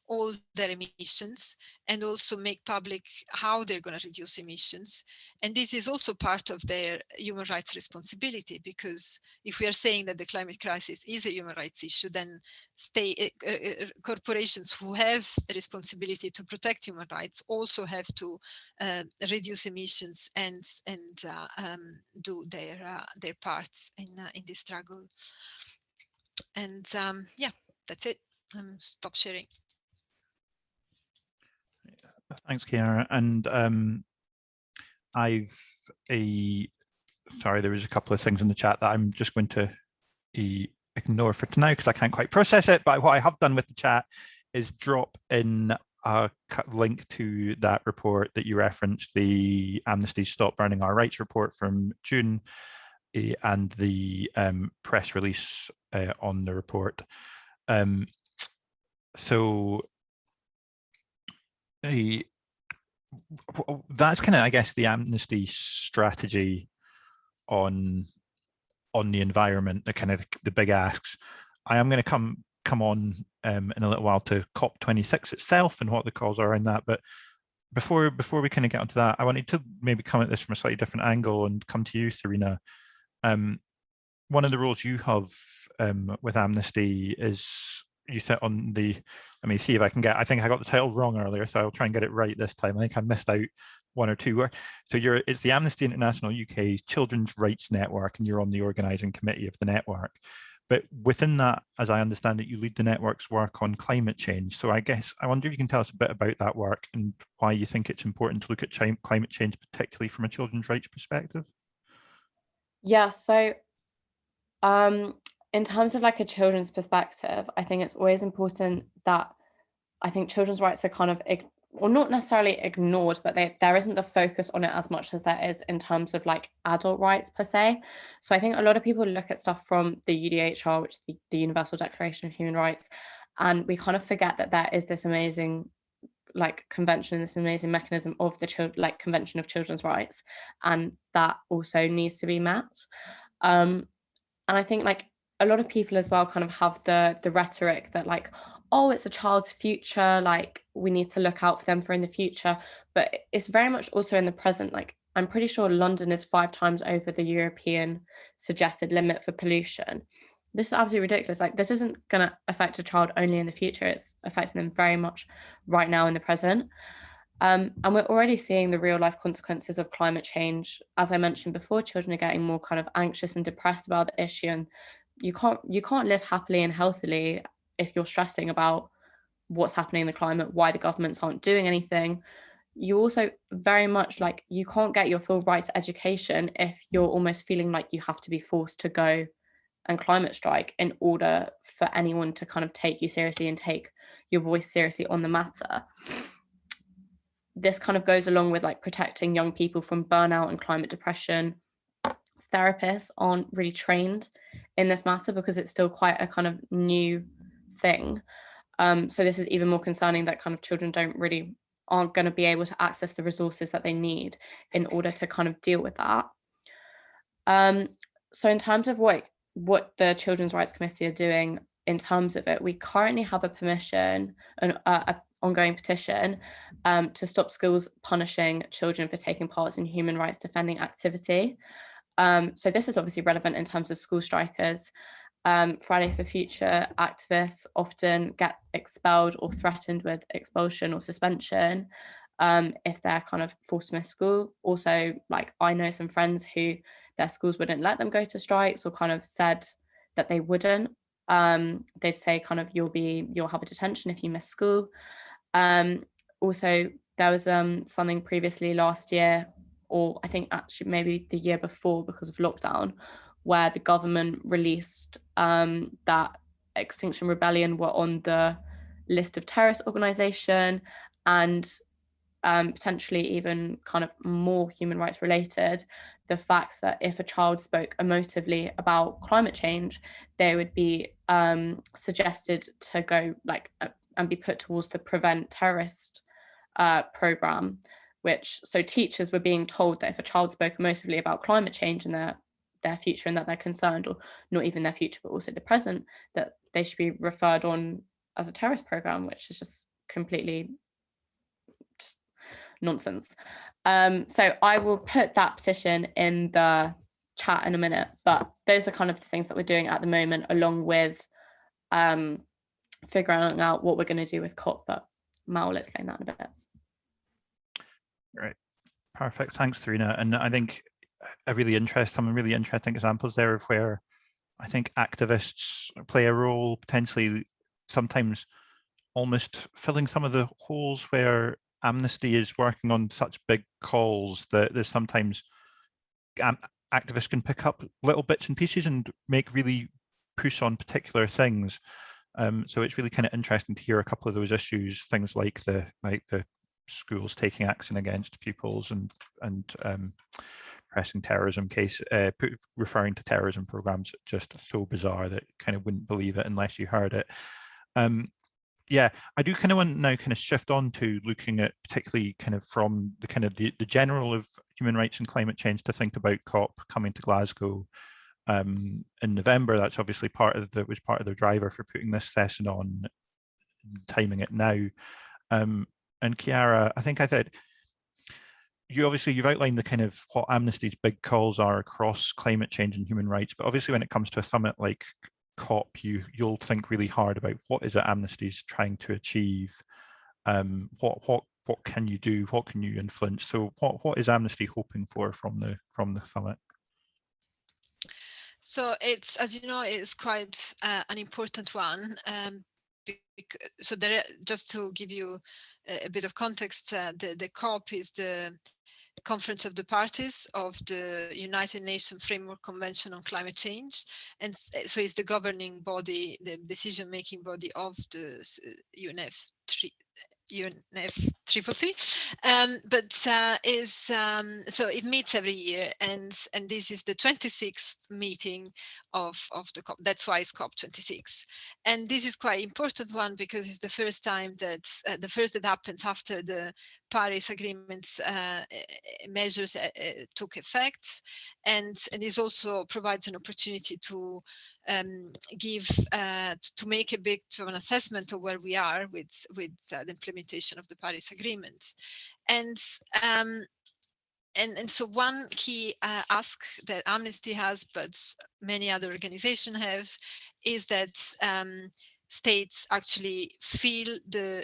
all their emissions, and also make public how they're going to reduce emissions. And this is also part of their human rights responsibility, because if we are saying that the climate crisis is a human rights issue, then corporations who have a responsibility to protect human rights also have to reduce emissions and do their parts in this struggle. And yeah, that's it. Stop sharing. Thanks, Chiara. And sorry, there was a couple of things in the chat that I'm just going to ignore for tonight because I can't quite process it. But what I have done with the chat is drop in a link to that report that you referenced, the Amnesty Stop Burning Our Rights report from June, and the press release on the report. So that's kind of, I guess, the Amnesty strategy on the environment, the kind of the big asks. I am going to come on in a little while to COP26 itself and what the calls are in that. But before we kind of get onto that, I wanted to maybe come at this from a slightly different angle and come to you, Serena. One of the roles you have with Amnesty is you sit on the, let me see if I can get, I think I got the title wrong earlier, so I'll try and get it right this time. I think I missed out one or two. So it's the Amnesty International UK's Children's Rights Network, and you're on the organising committee of the network. But within that, as I understand it, you lead the network's work on climate change. So I guess I wonder if you can tell us a bit about that work and why you think it's important to look at climate change, particularly from a children's rights perspective. Yeah, so in terms of like a children's perspective, I think it's always important that I think children's rights are kind of, or not necessarily ignored, but there isn't the focus on it as much as there is in terms of like adult rights per se. So I think a lot of people look at stuff from the UDHR, which is the Universal Declaration of Human Rights, and we kind of forget that there is this amazing like convention, this amazing mechanism of the Convention of Children's Rights, and that also needs to be met. And I think like a lot of people as well kind of have the rhetoric that like, oh, it's a child's future, like we need to look out for them for in the future, but it's very much also in the present. Like I'm pretty sure London is 5 times over the European suggested limit for pollution. This is absolutely ridiculous. Like this isn't going to affect a child only in the future, it's affecting them very much right now in the present. And we're already seeing the real life consequences of climate change. As I mentioned before, children are getting more kind of anxious and depressed about the issue, and you can't live happily and healthily if you're stressing about what's happening in the climate, why the governments aren't doing anything. You also very much like you can't get your full rights education if you're almost feeling like you have to be forced to go and climate strike in order for anyone to kind of take you seriously and take your voice seriously on the matter. This kind of goes along with like protecting young people from burnout and climate depression. Therapists aren't really trained in this matter because it's still quite a kind of new thing. So this is even more concerning that kind of children aren't going to be able to access the resources that they need in order to kind of deal with that. So in terms of what the Children's Rights Committee are doing in terms of it, we currently have a permission, an ongoing petition to stop schools punishing children for taking part in human rights defending activity. So this is obviously relevant in terms of school strikers. Friday for Future activists often get expelled or threatened with expulsion or suspension if they're kind of forced to miss school. Also, like I know some friends who their schools wouldn't let them go to strikes or kind of said that they wouldn't. They'd say kind of you'll have a detention if you miss school. Also, there was something previously last year, or I think actually maybe the year before because of lockdown, where the government released that Extinction Rebellion were on the list of terrorist organisation, and potentially even kind of more human rights related, the fact that if a child spoke emotively about climate change, they would be suggested to go like and be put towards the Prevent Terrorist program, so teachers were being told that if a child spoke emotively about climate change and their future and that they're concerned, or not even their future, but also the present, that they should be referred on as a terrorist program, which is just completely just nonsense. So I will put that petition in the chat in a minute, but those are kind of the things that we're doing at the moment, along with figuring out what we're going to do with COP, but Mal will explain that in a bit. Right, perfect. Thanks, Serena. And I think some really interesting examples there of where I think activists play a role, potentially sometimes almost filling some of the holes where Amnesty is working on such big calls that there's sometimes activists can pick up little bits and pieces and really push on particular things. So it's really kind of interesting to hear a couple of those issues, things like the schools taking action against pupils and pressing terrorism case, referring to terrorism programs, just so bizarre that kind of wouldn't believe it unless you heard it. Yeah, I do kind of want now kind of shift on to looking at particularly kind of from the general of human rights and climate change to think about COP coming to Glasgow in November. That's obviously part of the driver for putting this session on, timing it now. And Chiara, I think I said, you've outlined the kind of what Amnesty's big calls are across climate change and human rights, but obviously when it comes to a summit like COP, you'll think really hard about what is it Amnesty's trying to achieve, what can you do, what can you influence. So what is Amnesty hoping for from the summit? So it's, as you know, it's quite an important one. So there, just to give you a bit of context, the COP is the Conference of the Parties of the United Nations Framework Convention on Climate Change, and so it's the governing body, the decision-making body of the UNFCCC. But so it meets every year, and this is the 26th meeting of the COP. That's why it's COP26, and this is quite important one because it's the first time that the first that happens after the Paris Agreement measures took effect, and this also provides an opportunity to to make a bit of an assessment of where we are with the implementation of the Paris Agreement. And so one key ask that Amnesty has, but many other organizations have, is that states actually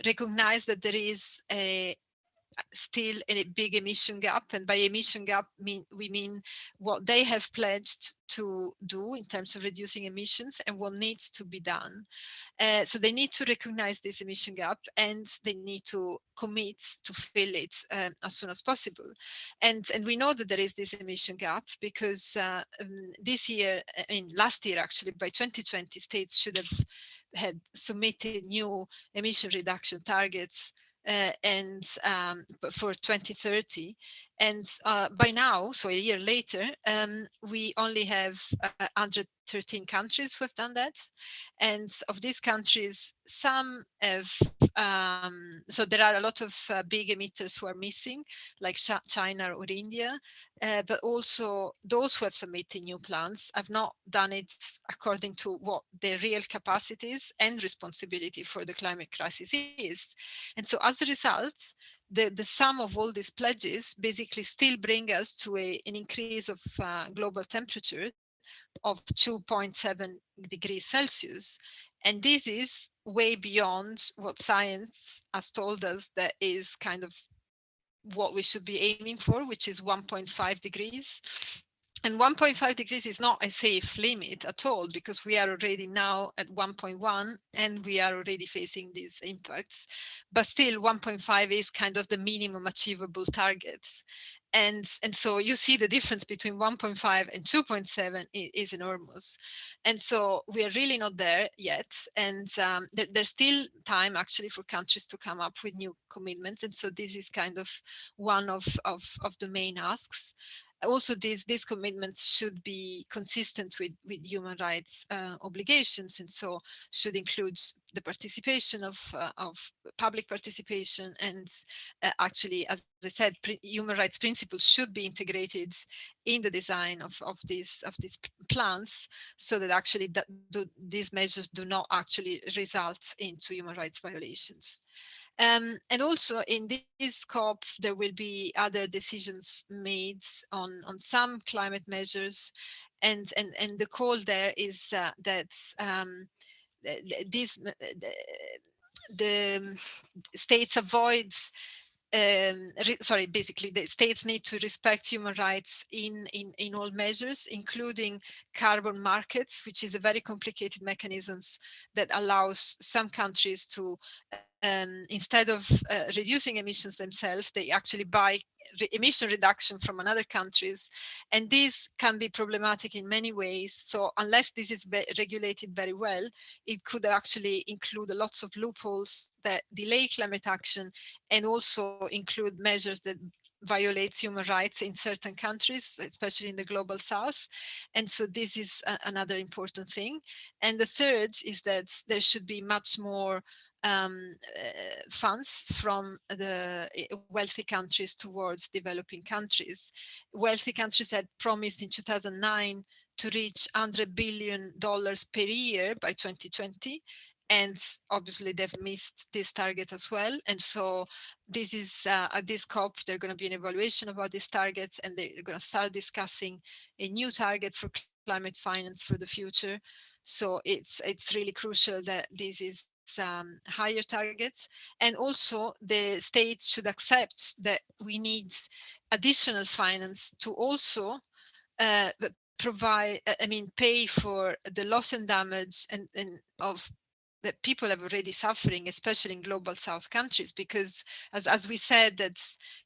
recognize that there is still a big emission gap, and by emission gap we mean what they have pledged to do in terms of reducing emissions and what needs to be done. So they need to recognize this emission gap, and they need to commit to fill it as soon as possible. And we know that there is this emission gap because this year, last year actually, by 2020, states should have had submitted new emission reduction targets for 2030, and by now, so a year later, we only have 113 countries who have done that, and of these countries, some have so there are a lot of big emitters who are missing, like China or India, but also those who have submitted new plans have not done it according to what their real capacities and responsibility for the climate crisis is. And so as a result, the sum of all these pledges basically still bring us to an increase of global temperature of 2.7 degrees Celsius. And this is way beyond what science has told us that is kind of what we should be aiming for, which is 1.5 degrees. And 1.5 degrees is not a safe limit at all, because we are already now at 1.1 and we are already facing these impacts. But still 1.5 is kind of the minimum achievable targets. And so you see the difference between 1.5 and 2.7 is enormous. And so we are really not there yet. And there's still time actually for countries to come up with new commitments. And so this is kind of one of the main asks. Also, these commitments should be consistent with human rights obligations, and so should include the participation of public participation, and actually, as I said, human rights principles should be integrated in the design of these plans, so that actually these measures do not actually result into human rights violations. And also in this COP, there will be other decisions made on some climate measures, and the call there is that the states avoids basically the states need to respect human rights in all measures, including carbon markets, which is a very complicated mechanisms that allows some countries to instead of reducing emissions themselves, they actually buy emission reduction from other countries, and this can be problematic in many ways. So unless this is regulated very well, it could actually include lots of loopholes that delay climate action, and also include measures that violates human rights in certain countries, especially in the global south. And so this is another important thing. And the third is that there should be much more funds from the wealthy countries towards developing countries. Wealthy countries had promised in 2009 to reach $100 billion per year by 2020. And obviously they've missed this target as well. And so this is at this COP, there's going to be an evaluation about these targets, and they're going to start discussing a new target for climate finance for the future. So it's really crucial that this is higher targets, and also the states should accept that we need additional finance to also provide, pay for the loss and damage and of that people are already suffering, especially in global south countries, because as we said, that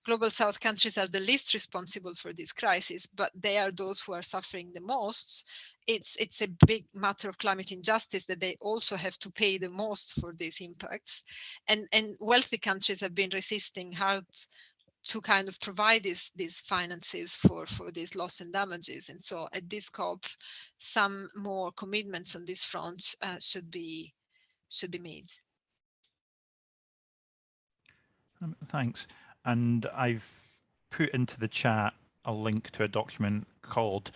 global south countries are the least responsible for this crisis, but they are those who are suffering the most. It's a big matter of climate injustice that they also have to pay the most for these impacts, and wealthy countries have been resisting hard to kind of provide these finances for these loss and damages. And so at this COP, some more commitments on this front should be made. Thanks. And I've put into the chat a link to a document called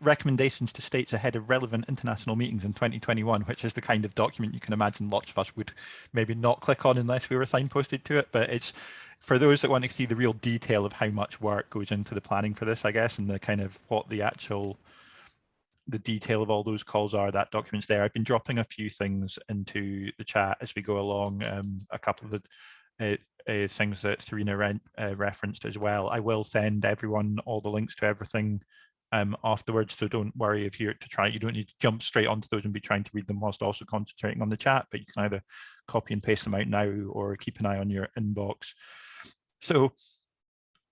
Recommendations to States Ahead of Relevant International Meetings in 2021, which is the kind of document you can imagine lots of us would maybe not click on unless we were signposted to it. But it's for those that want to see the real detail of how much work goes into the planning for this, I guess, and the kind of what the detail of all those calls are. That document's there. I've been dropping a few things into the chat as we go along, a couple of the things that Serena referenced as well. I will send everyone all the links to everything afterwards, so don't worry if you're to try. You don't need to jump straight onto those and be trying to read them whilst also concentrating on the chat, but you can either copy and paste them out now or keep an eye on your inbox. So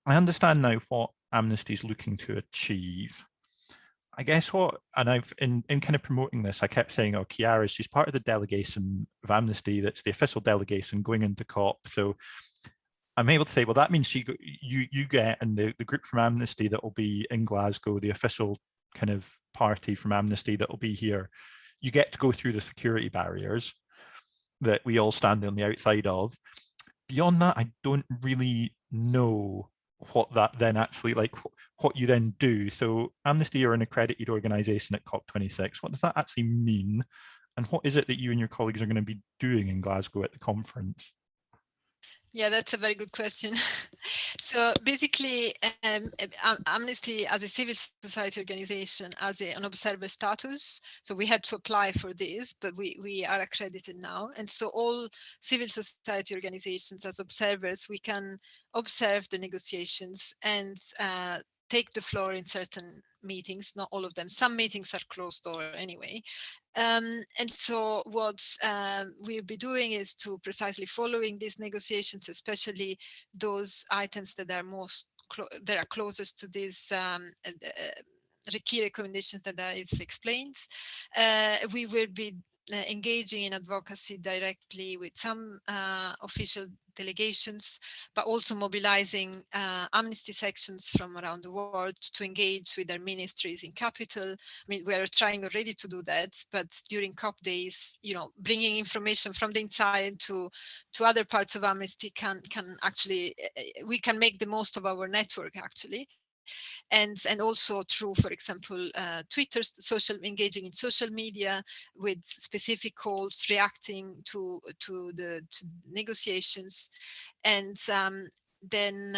I understand now what Amnesty is looking to achieve. I guess and I've in kind of promoting this, I kept saying, oh, Chiara, she's part of the delegation of Amnesty, that's the official delegation going into COP. So I'm able to say, well, that means you get, and the group from Amnesty that will be in Glasgow, the official kind of party from Amnesty that will be here, you get to go through the security barriers that we all stand on the outside of. Beyond that, I don't really know what that then actually, like what you then do. So Amnesty are an accredited organisation at COP26. What does that actually mean? And what is it that you and your colleagues are going to be doing in Glasgow at the conference? Yeah, that's a very good question. So basically, Amnesty as a civil society organization has an observer status. So we had to apply for this, but we are accredited now. And so all civil society organizations as observers, we can observe the negotiations and take the floor in certain meetings, not all of them. Some meetings are closed door anyway. And so what we'll be doing is to precisely following these negotiations, especially those items that are closest to these the key recommendations that I've explained. We will be engaging in advocacy directly with some official delegations, but also mobilizing Amnesty sections from around the world to engage with their ministries in capital. I mean, we are trying already to do that, but during COP days, you know, bringing information from the inside to other parts of Amnesty can actually, we can make the most of our network actually. And also through, for example, Twitter, engaging in social media with specific calls, reacting to the negotiations. And then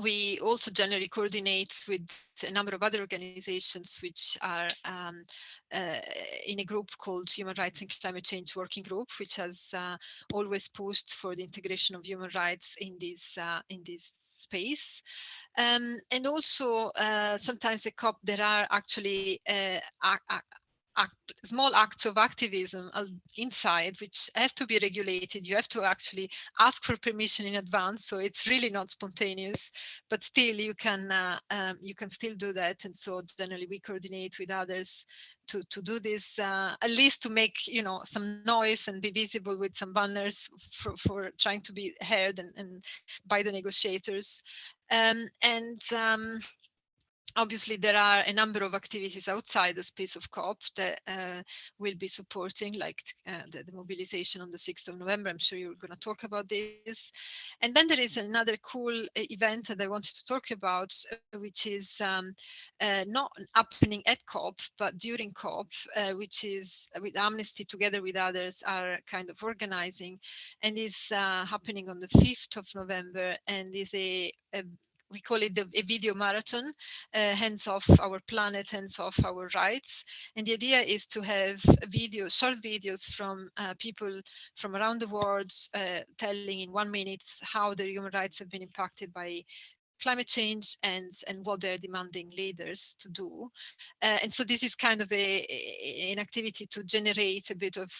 we also generally coordinate with a number of other organizations which are in a group called Human Rights and Climate Change Working Group, which has always pushed for the integration of human rights in this space. And also sometimes at COP there are actually small acts of activism inside which have to be regulated. You have to actually ask for permission in advance, so it's really not spontaneous, but still you can still do that. And so generally we coordinate with others to do this, at least to make, you know, some noise and be visible with some banners for trying to be heard and by the negotiators. Obviously, there are a number of activities outside the space of COP that will be supporting, like the mobilization on the 6th of November. I'm sure you're going to talk about this. And then there is another cool event that I wanted to talk about, which is not happening at COP, but during COP, which is with Amnesty together with others are kind of organizing, and is happening on the 5th of November, and is we call it a video marathon, hands off our planet, hands off our rights. And the idea is to have videos, short videos from people from around the world telling in 1 minute how their human rights have been impacted by climate change and what they're demanding leaders to do. And so this is kind of an activity to generate a bit of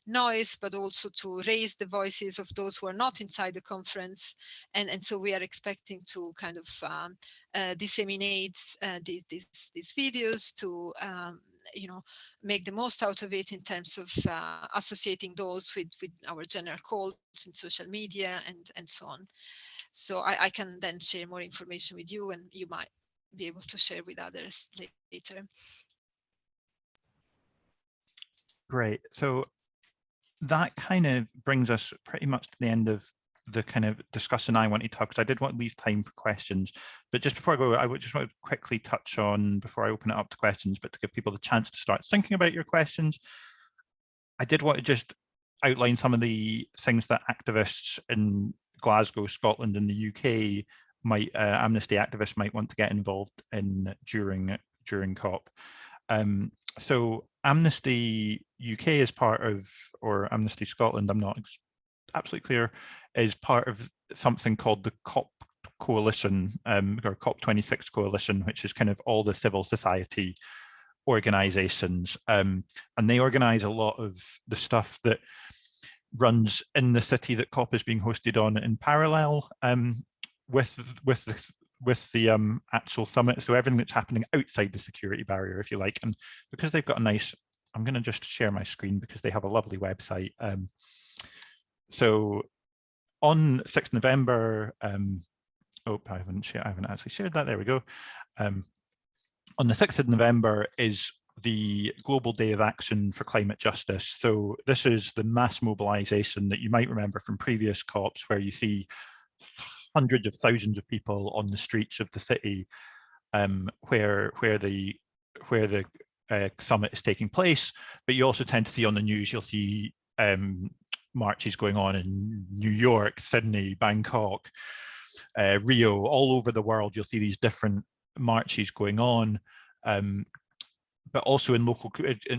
noise, but also to raise the voices of those who are not inside the conference. And so we are expecting to kind of disseminate these videos to you know, make the most out of it in terms of associating those with our general calls in social media and so on. So I can then share more information with you, and you might be able to share with others later. Great. So that kind of brings us pretty much to the end of the kind of discussion I wanted to have, because I did want to leave time for questions. But just before I go, I would just want to quickly touch on, before I open it up to questions, but to give people the chance to start thinking about your questions, I did want to just outline some of the things that activists in Glasgow, Scotland, and the UK might, Amnesty activists might want to get involved in during COP. So Amnesty UK is part of, or Amnesty Scotland, I'm not absolutely clear, is part of something called the COP coalition, or COP26 coalition, which is kind of all the civil society organizations, and they organize a lot of the stuff that runs in the city that COP is being hosted on in parallel with the actual summit. So everything that's happening outside the security barrier, if you like. And because they've got a nice, I'm going to just share my screen because they have a lovely website. So on 6th November, oh, I haven't actually shared that. There we go. On the 6th of November is the Global Day of Action for Climate Justice. So this is the mass mobilization that you might remember from previous COPs, where you see hundreds of thousands of people on the streets of the city, where the summit is taking place. But you also tend to see on the news, you'll see marches going on in New York, Sydney, Bangkok, Rio, all over the world. You'll see these different marches going on, but also in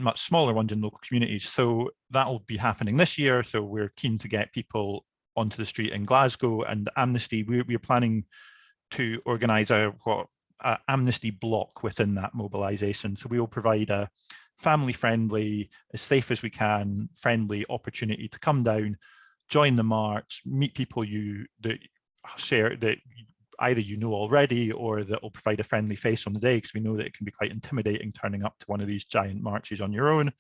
much smaller ones in local communities. So that will be happening this year. So we're keen to get people onto the street in Glasgow, and Amnesty, we're planning to organise a Amnesty block within that mobilisation. So we will provide a family-friendly, as safe as we can, friendly opportunity to come down, join the march, meet people that either you know already, or that will provide a friendly face on the day, because we know that it can be quite intimidating turning up to one of these giant marches on your own.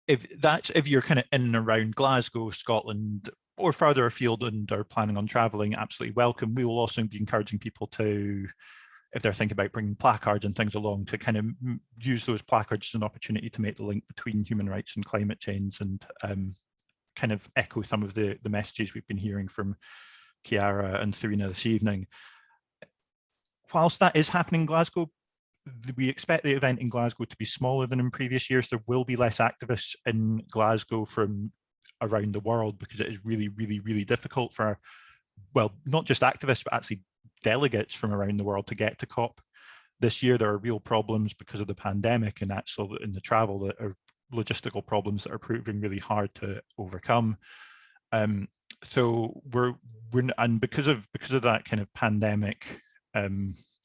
If you're kind of in and around Glasgow, Scotland, or further afield and are planning on traveling, absolutely welcome. We will also be encouraging people to, if they're thinking about bringing placards and things along, to kind of use those placards as an opportunity to make the link between human rights and climate change, and kind of echo some of the messages we've been hearing from Chiara and Serena this evening. Whilst that is happening in Glasgow, we expect the event in Glasgow to be smaller than in previous years. There will be less activists in Glasgow from around the world, because it is really, really, really difficult for, well, not just activists, but actually delegates from around the world to get to COP. This year, there are real problems because of the pandemic and actual in the travel, that are logistical problems that are proving really hard to overcome. So and because of that kind of pandemic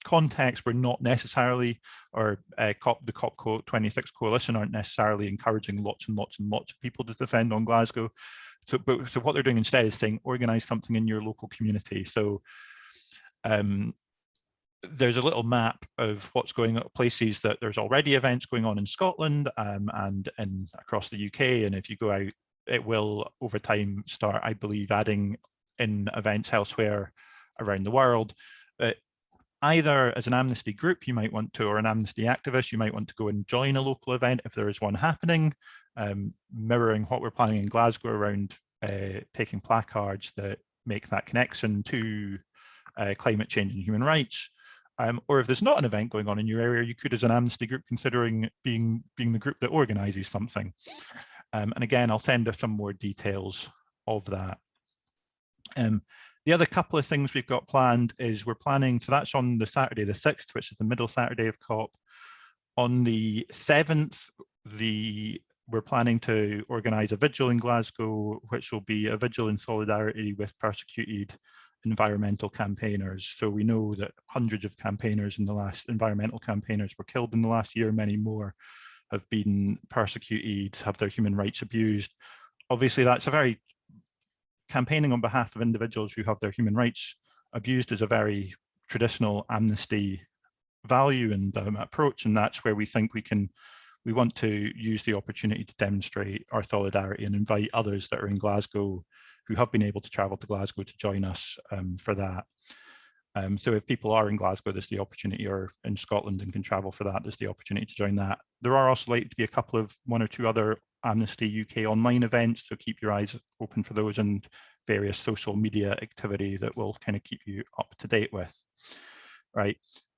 context, we're not necessarily, or the COP26 coalition aren't necessarily encouraging lots and lots and lots of people to descend on Glasgow. So what they're doing instead is saying, organize something in your local community. So there's a little map of what's going on, places that there's already events going on in Scotland and across the UK. And if you go out, it will over time start, I believe, adding in events elsewhere around the world. Either as an Amnesty group, you might want to, or an Amnesty activist, you might want to go and join a local event if there is one happening, mirroring what we're planning in Glasgow around taking placards that make that connection to climate change and human rights. Or if there's not an event going on in your area, you could, as an Amnesty group, considering being the group that organises something. And again, I'll send us some more details of that. The other couple of things we've got planned is we're planning, so that's on the Saturday the 6th, which is the middle Saturday of COP. On the 7th, we're planning to organise a vigil in Glasgow, which will be a vigil in solidarity with persecuted environmental campaigners. So we know that hundreds of campaigners environmental campaigners were killed in the last year, many more have been persecuted, have their human rights abused. Obviously, that's a very, campaigning on behalf of individuals who have their human rights abused is a very traditional Amnesty value and approach, and that's where we think we want to use the opportunity to demonstrate our solidarity and invite others that are in Glasgow who have been able to travel to Glasgow to join us for that. So if people are in Glasgow, there's the opportunity, or in Scotland and can travel for that, there's the opportunity to join that. There are also likely to be one or two other Amnesty UK online events, so keep your eyes open for those, and various social media activity that will kind of keep you up to date with. Right,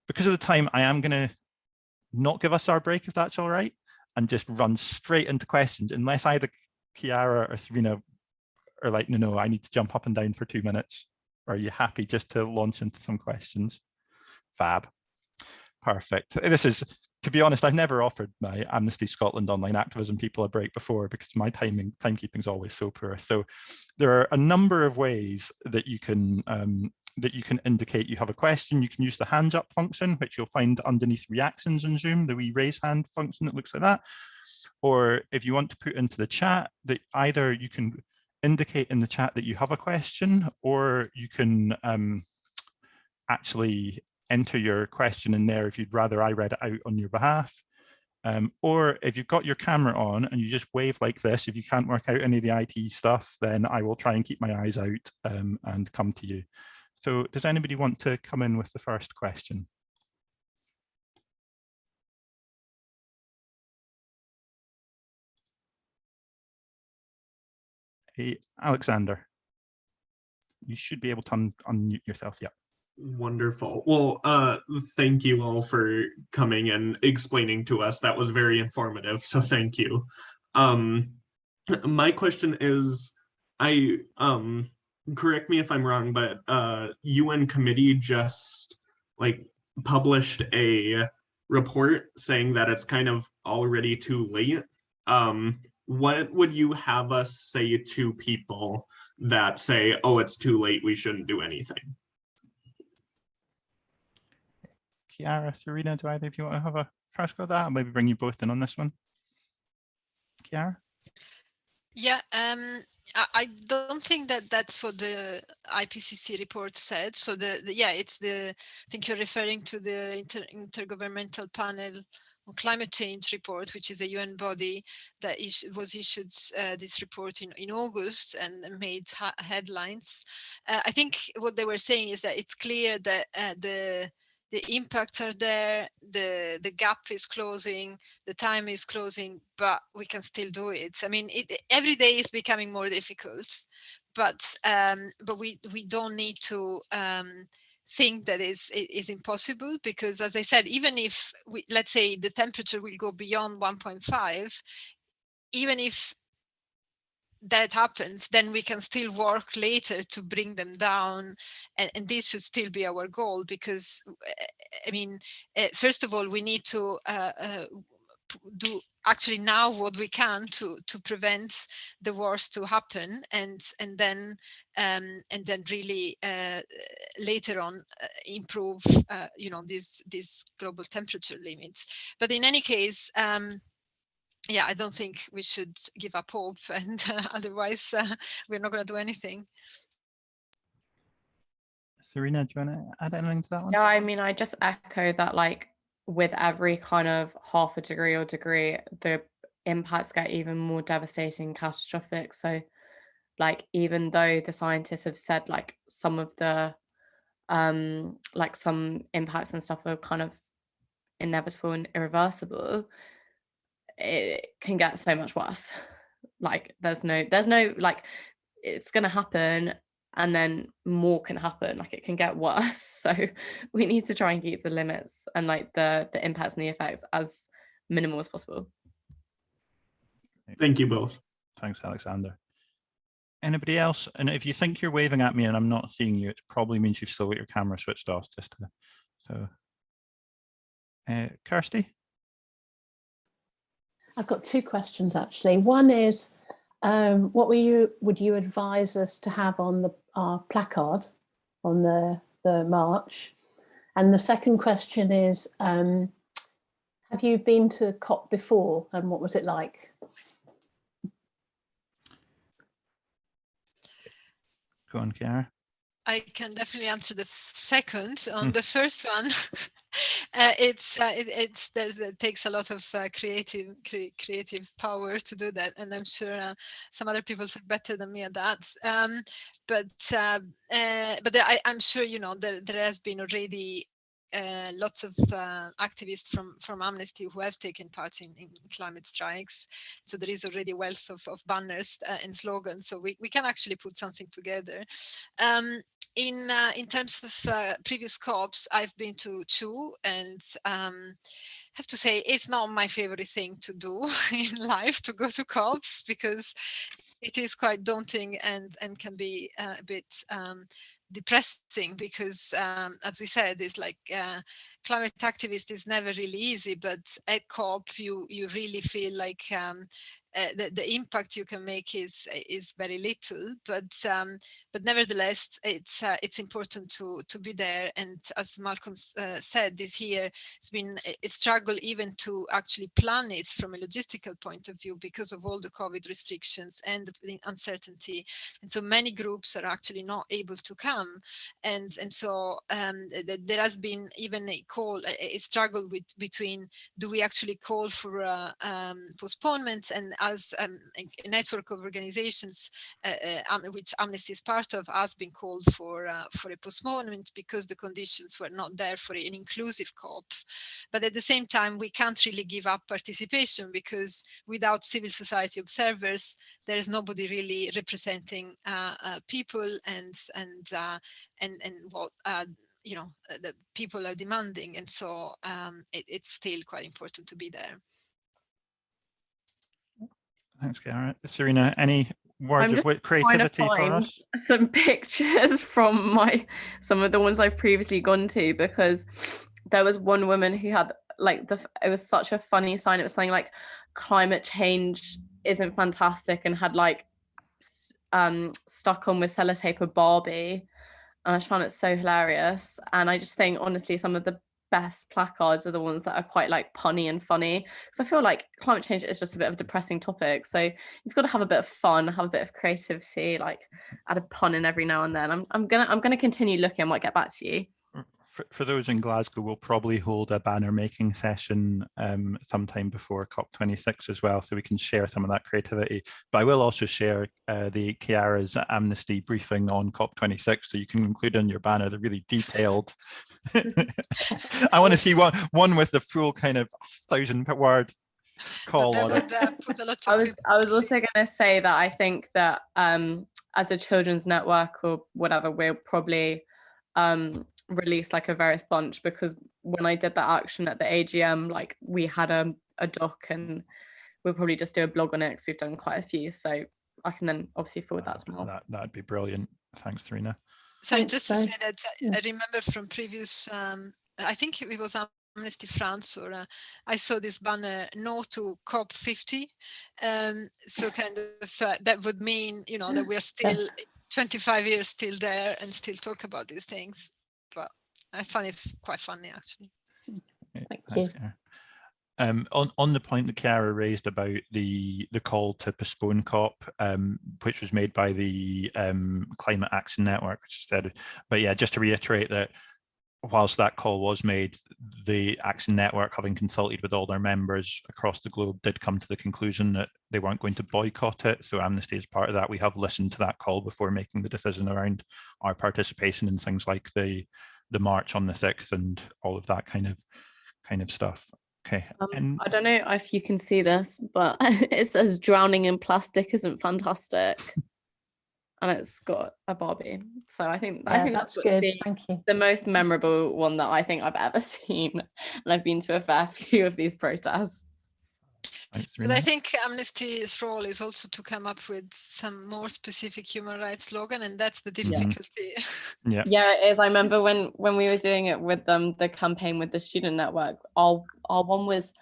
because of the time, I am going to not give us our break, if that's all right, and just run straight into questions, unless either Chiara or Serena are like, no, I need to jump up and down for 2 minutes. Are you happy just to launch into some questions? Fab. Perfect. This is, to be honest, I've never offered my Amnesty Scotland Online Activism people a break before, because my timekeeping is always so poor. So there are a number of ways that you can indicate you have a question. You can use the hands up function, which you'll find underneath reactions in Zoom, the wee raise hand function that looks like that. Or if you want to put into the chat, that either you can indicate in the chat that you have a question, or you can actually enter your question in there if you'd rather I read it out on your behalf. Or if you've got your camera on and you just wave like this, if you can't work out any of the IT stuff, then I will try and keep my eyes out and come to you. So does anybody want to come in with the first question? Hey, Alexander, you should be able to unmute yourself. Yeah. Wonderful. Well, thank you all for coming and explaining to us. That was very informative, so thank you. My question is, correct me if I'm wrong, but UN committee just published a report saying that it's kind of already too late. What would you have us say to people that say, oh, it's too late, we shouldn't do anything? Chiara, Serena, do either of you want to have a first go at that? I'll maybe bring you both in on this one. Chiara? Yeah, I don't think that that's what the IPCC report said. So I think you're referring to the Intergovernmental Panel Climate Change report, which is a UN body that was issued this report in August and made headlines. I think what they were saying is that it's clear that the impacts are there, the gap is closing, the time is closing, but we can still do it. I mean, every day is becoming more difficult, but we don't need to think that is impossible, because as I said, even if let's say the temperature will go beyond 1.5, even if that happens, then we can still work later to bring them down, and this should still be our goal, because I mean, first of all, we need to do actually now what we can to prevent the worst to happen, and then really later on improve these global temperature limits. But in any case, yeah, I don't think we should give up hope, and otherwise we're not going to do anything. Serena, do you want to add anything to that one? Yeah, I mean, I just echo that, like, with every kind of half a degree or degree, the impacts get even more devastating, catastrophic. So, like, even though the scientists have said, like, some of the, like, some impacts and stuff are kind of inevitable and irreversible, it can get so much worse. Like, there's no like, it's going to happen, and then more can happen. Like, it can get worse. So we need to try and keep the limits and like the impacts and the effects as minimal as possible. Thank you both. Thanks, Alexander. Anybody else? And if you think you're waving at me and I'm not seeing you, it probably means you've still got your camera switched off. Just to, so, Kirsty? I've got two questions actually. One is, what would you advise us to have on our placard on the march? And the second question is, have you been to COP before, and what was it like? Go on, Chiara. I can definitely answer the second. On the first one, it takes a lot of creative power to do that, and I'm sure some other people are better than me at that. But I'm sure there has been already lots of activists from Amnesty who have taken part in climate strikes. So there is already a wealth of banners and slogans. So we can actually put something together. In terms of previous COPs, I've been to two, and have to say it's not my favorite thing to do in life, to go to COPs, because it is quite daunting and can be a bit depressing, because as we said, it's like climate activist is never really easy, but at COP you really feel like the impact you can make is very little, but nevertheless it's important to be there. And as Malcolm said, this year it's been a struggle even to actually plan it from a logistical point of view, because of all the COVID restrictions and the uncertainty, and so many groups are actually not able to come, and so there has been even a struggle between, do we actually call for postponement, and as a network of organizations which Amnesty is part of has been called for a postponement because the conditions were not there for an inclusive COP. But at the same time, we can't really give up participation, because without civil society observers, there is nobody really representing people and what the people are demanding, and so it's still quite important to be there. Thanks, Chiara. Serena, any words of creativity for us? Some pictures from some of the ones I've previously gone to, because there was one woman who had like it was such a funny sign. It was something like climate change isn't fantastic, and had like stuck on with sellotape a Barbie, and I just found it so hilarious. And I just think, honestly, some of the best placards are the ones that are quite like punny and funny, because I feel like climate change is just a bit of a depressing topic, so you've got to have a bit of fun, have a bit of creativity, like add a pun in every now and then. I'm gonna continue looking. I might get back to you. For those in Glasgow, we'll probably hold a banner making session sometime before COP26 as well, so we can share some of that creativity. But I will also share the Chiara's Amnesty briefing on COP26, so you can include in your banner the really detailed. I want to see one with the full kind of 1,000-word call on it. I was also going to say that I think that as a children's network or whatever, we'll probably release like a various bunch, because when I did that action at the AGM, like we had a doc, and we'll probably just do a blog on it because we've done quite a few, so I can then obviously forward that to Mel. That'd be brilliant. Thanks, Serena. Sorry, just to say that I remember from previous, I think it was Amnesty France, or I saw this banner, no to COP50. So kind of that would mean, you know, that we are still 25 years still there and still talk about these things. But I find it quite funny, actually. Thank Thanks, you. On the point that Chiara raised about the call to postpone COP, which was made by the Climate Action Network, which said, but yeah, just to reiterate that whilst that call was made, the Action Network, having consulted with all their members across the globe, did come to the conclusion that they weren't going to boycott it. So Amnesty is part of that. We have listened to that call before making the decision around our participation in things like the march on the 6th and all of that kind of stuff. Okay. I don't know if you can see this, but it says drowning in plastic isn't fantastic. And it's got a Barbie. So I think that's good. Thank you. The most memorable one that I think I've ever seen. And I've been to a fair few of these protests. Thanks, but I think Amnesty's role is also to come up with some more specific human rights slogan, and that's the difficulty. Yeah, it is. I remember when we were doing it with the campaign with the student network, our one was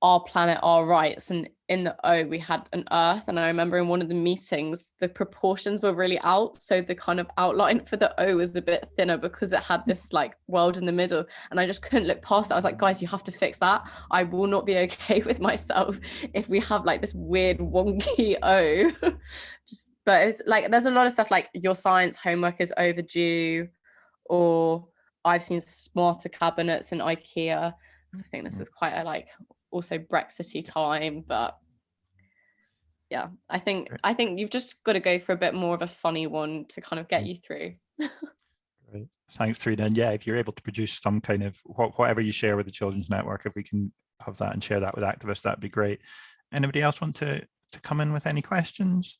our planet, our rights, and in the O we had an earth. And I remember in one of the meetings the proportions were really out, so the kind of outline for the O was a bit thinner because it had this like world in the middle, and I just couldn't look past it. I was like, guys, you have to fix that. I will not be okay with myself if we have like this weird wonky O. But it's like there's a lot of stuff like your science homework is overdue, or I've seen smarter cabinets in IKEA. So I think this is quite a like also Brexity time, but yeah, I think you've just got to go for a bit more of a funny one to kind of get you through. Right. Thanks, Serena. And yeah, if you're able to produce some kind of whatever you share with the Children's Network, if we can have that and share that with activists, that'd be great. Anybody else want to come in with any questions?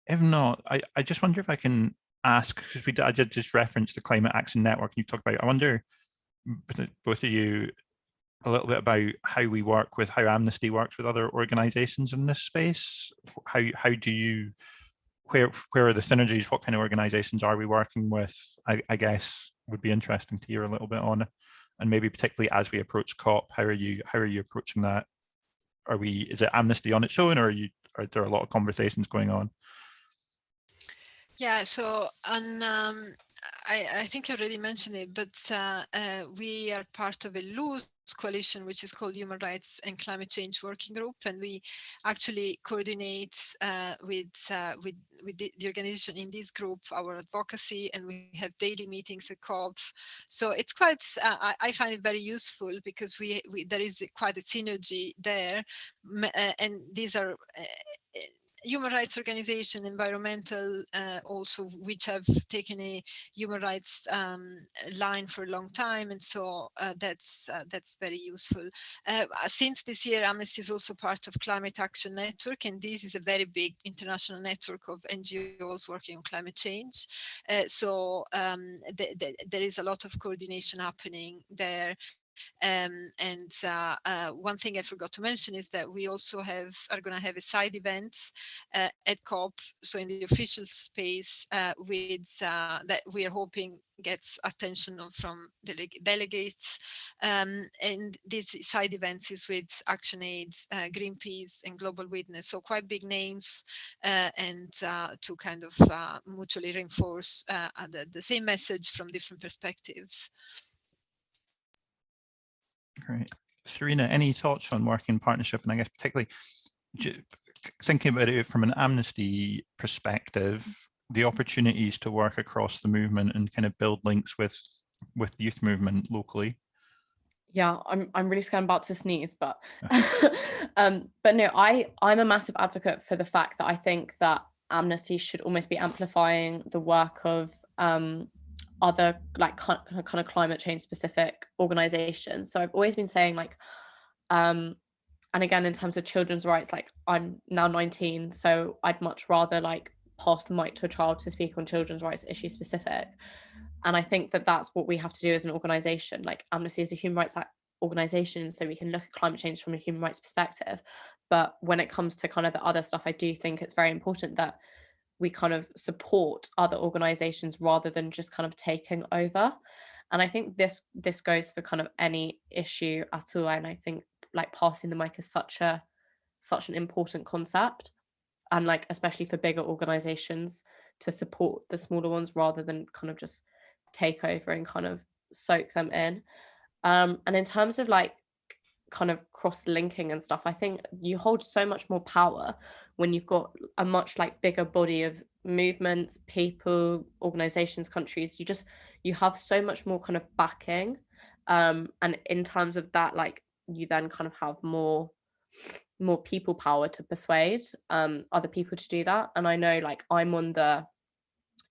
If not, I just wonder if I can ask, because I did just reference the Climate Action Network you talked about. I wonder, both of you, a little bit about how we work with, how Amnesty works with other organisations in this space. How do you, where are the synergies? What kind of organisations are we working with? I guess would be interesting to hear a little bit on, and maybe particularly as we approach COP, how are you approaching that? Is it Amnesty on its own, or are there a lot of conversations going on? Yeah, so I think I already mentioned it, but we are part of a loose coalition which is called Human Rights and Climate Change Working Group, and we actually coordinate with the organization in this group our advocacy, and we have daily meetings at COP. So it's quite I find it very useful because there is quite a synergy there, and these are human rights organization, environmental also, which have taken a human rights line for a long time, and so that's very useful. Since this year, Amnesty is also part of Climate Action Network, and this is a very big international network of NGOs working on climate change. So there is a lot of coordination happening there. And one thing I forgot to mention is that we also are going to have a side events at COP, so in the official space with that we are hoping gets attention from delegates, and these side events is with ActionAid, Greenpeace and Global Witness, so quite big names, and to kind of mutually reinforce the same message from different perspectives. Great. Serena, any thoughts on working in partnership? And I guess particularly just thinking about it from an Amnesty perspective, the opportunities to work across the movement and kind of build links with youth movement locally. Yeah, I'm really scared I'm about to sneeze, but but no, I'm a massive advocate for the fact that I think that Amnesty should almost be amplifying the work of other like kind of climate change specific organizations. So I've always been saying like and again in terms of children's rights, like I'm now 19, so I'd much rather like pass the mic to a child to speak on children's rights issue specific. And I think that that's what we have to do as an organization. Like Amnesty is a human rights organization, so we can look at climate change from a human rights perspective. But when it comes to kind of the other stuff, I do think it's very important that we kind of support other organizations rather than just kind of taking over. And I think this goes for kind of any issue at all. And I think like passing the mic is such an important concept, and like especially for bigger organizations to support the smaller ones rather than kind of just take over and kind of soak them in. And in terms of like kind of cross-linking and stuff, I think you hold so much more power when you've got a much like bigger body of movements, people, organizations, countries. You have so much more kind of backing, and in terms of that, like you then kind of have more people power to persuade other people to do that. And I know like I'm on the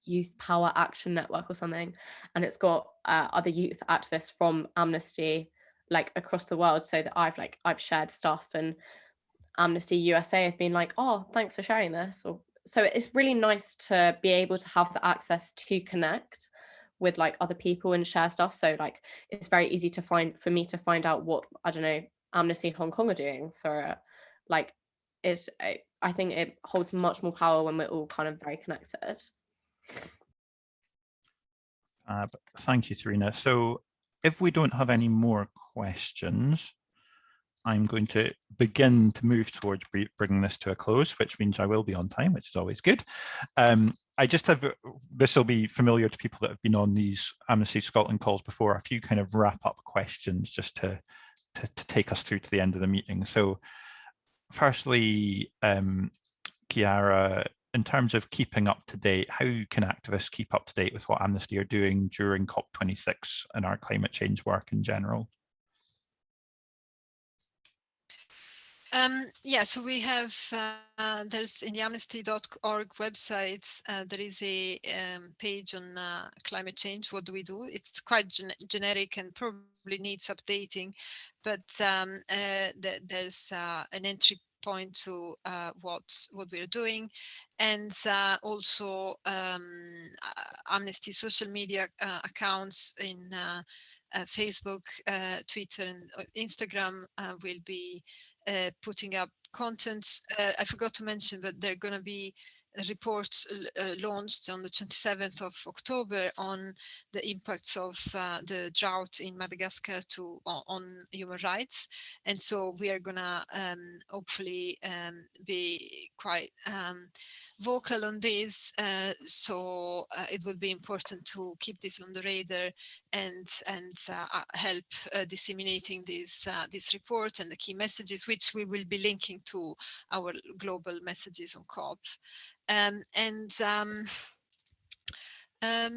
Youth Power Action Network or something, and it's got other youth activists from Amnesty like across the world, so that I've shared stuff, and Amnesty USA have been like, oh, thanks for sharing this. Or so it's really nice to be able to have the access to connect with like other people and share stuff. So like it's very easy for me to find out what, I don't know, Amnesty Hong Kong are doing for like I think it holds much more power when we're all kind of very connected. Thank you, Serena. So if we don't have any more questions, I'm going to begin to move towards bringing this to a close, which means I will be on time, which is always good. I just have, this will be familiar to people that have been on these Amnesty Scotland calls before, a few kind of wrap up questions just to take us through to the end of the meeting. So firstly, Chiara, in terms of keeping up to date, how can activists keep up to date with what Amnesty are doing during COP26 and our climate change work in general? Yeah, so we have, there's in the amnesty.org website, there is a page on climate change. What do we do? It's quite generic and probably needs updating, but there's an entry point to what we're doing, and also Amnesty social media accounts in Facebook, Twitter, and Instagram will be putting up content. I forgot to mention, but there are going to be reports launched on the 27th of October on the impacts of the drought in Madagascar on human rights. And so we are going to hopefully be quite vocal on this. So it would be important to keep this on the radar and help disseminating this report and the key messages, which we will be linking to our global messages on COP.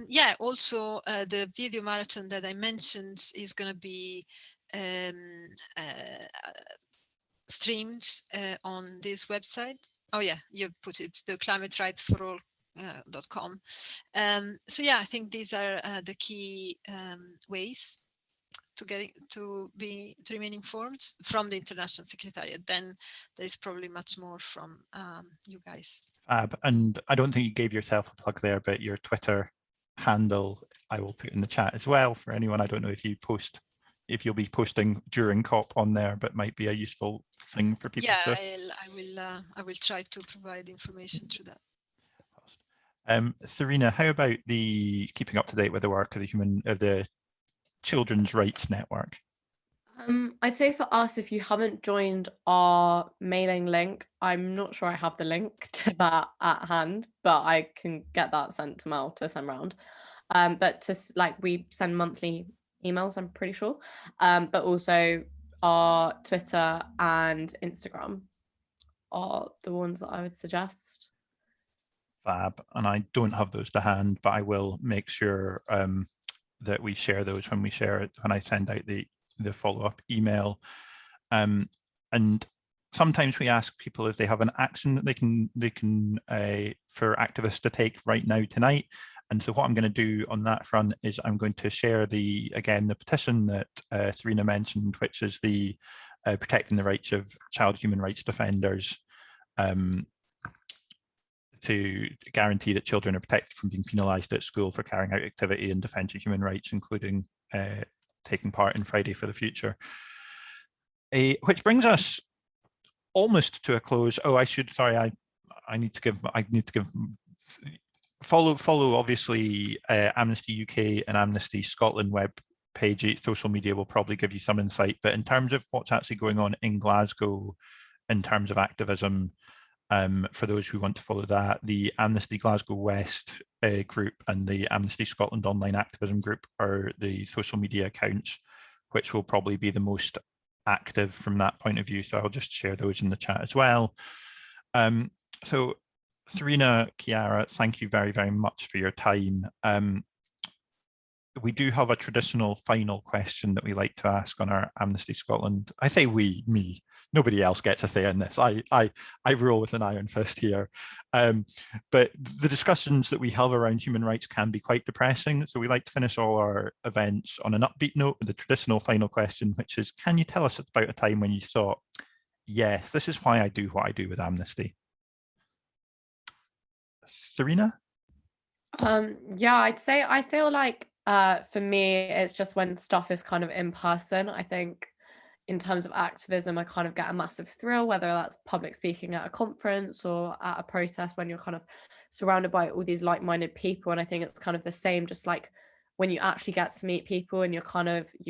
Yeah, also the video marathon that I mentioned is going to be streamed on this website. Oh yeah, you put it, the climaterightsforall.com. So yeah, I think these are the key ways to remain informed from the International Secretariat. Then there is probably much more from you guys. And I don't think you gave yourself a plug there, but your Twitter handle I will put in the chat as well for anyone. I don't know if you'll be posting during COP on there, but might be a useful thing for people. Yeah, I will try to provide information through that. Serena, how about the keeping up to date with the work of the Children's Rights Network? I'd say for us, if you haven't joined our mailing link, I'm not sure I have the link to that at hand, but I can get that sent to Mel to send around. But we send monthly emails, I'm pretty sure, but also our Twitter and Instagram. are the ones that I would suggest. Fab. And I don't have those to hand, but I will make sure that we share those when I send out the follow-up email. And sometimes we ask people if they have an action that they can for activists to take right now tonight. And so what I'm going to do on that front is I'm going to share the petition that Serena mentioned, which is the protecting the rights of child human rights defenders, to guarantee that children are protected from being penalised at school for carrying out activity in defence of human rights, including taking part in Friday for the Future. Which brings us almost to a close. Oh, I need to give follow obviously Amnesty UK and Amnesty Scotland web page. Social media will probably give you some insight, but in terms of what's actually going on in Glasgow in terms of activism, for those who want to follow that, the Amnesty Glasgow West group and the Amnesty Scotland Online Activism group are the social media accounts which will probably be the most active from that point of view. So I'll just share those in the chat as well. So Serena, Chiara, thank you very, very much for your time. We do have a traditional final question that we like to ask on our Amnesty Scotland. I say me, nobody else gets a say in this. I rule with an iron fist here. But the discussions that we have around human rights can be quite depressing. So we like to finish all our events on an upbeat note with the traditional final question, which is, can you tell us about a time when you thought, yes, this is why I do what I do with Amnesty? Serena? Yeah, I'd say I feel like for me, it's just when stuff is kind of in person. I think in terms of activism, I kind of get a massive thrill, whether that's public speaking at a conference or at a protest, when you're kind of surrounded by all these like-minded people. And I think it's kind of the same, just like when you actually get to meet people and you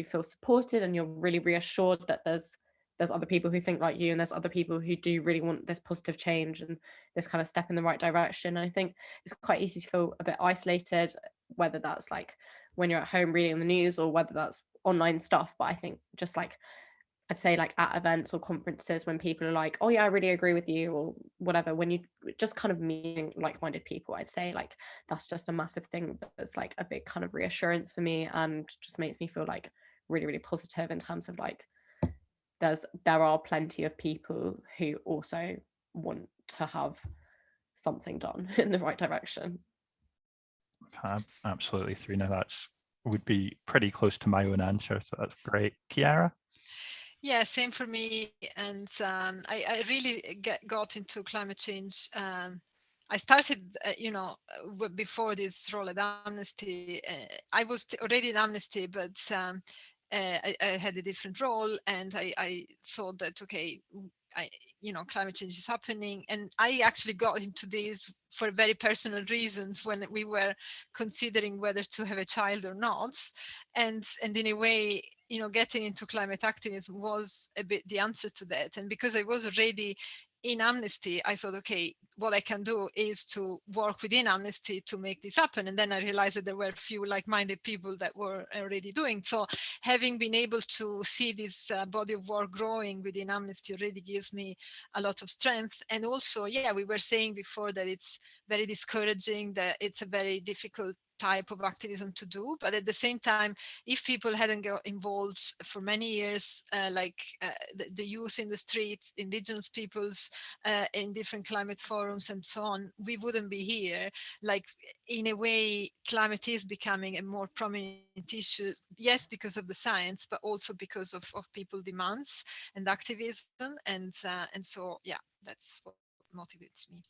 feel supported and you're really reassured that there's other people who think like you, and there's other people who do really want this positive change and this kind of step in the right direction. And I think it's quite easy to feel a bit isolated, whether that's like when you're at home reading the news or whether that's online stuff. But I think just like, I'd say like at events or conferences when people are like, oh yeah, I really agree with you or whatever, when you just kind of meeting like-minded people, I'd say like that's just a massive thing that's like a big kind of reassurance for me and just makes me feel like really, really positive in terms of like there are plenty of people who also want to have something done in the right direction. Absolutely, Serena, that's would be pretty close to my own answer, so that's great. Chiara? Yeah, same for me. And I really got into climate change. I started, before this role at Amnesty. I was already in Amnesty, but I had a different role, and I thought that, okay, climate change is happening. And I actually got into this for very personal reasons when we were considering whether to have a child or not. And in a way, getting into climate activism was a bit the answer to that. And because I was already in Amnesty, I thought, okay, what I can do is to work within Amnesty to make this happen. And then I realized that there were a few like-minded people that were already doing. So having been able to see this body of work growing within Amnesty already gives me a lot of strength. And also, yeah, we were saying before that it's very discouraging, that it's a very difficult type of activism to do, but at the same time, if people hadn't got involved for many years, the youth in the streets, indigenous peoples in different climate forums and so on, we wouldn't be here. Like, in a way, climate is becoming a more prominent issue, yes, because of the science, but also because of people demands and activism. And so, yeah, that's what motivates me.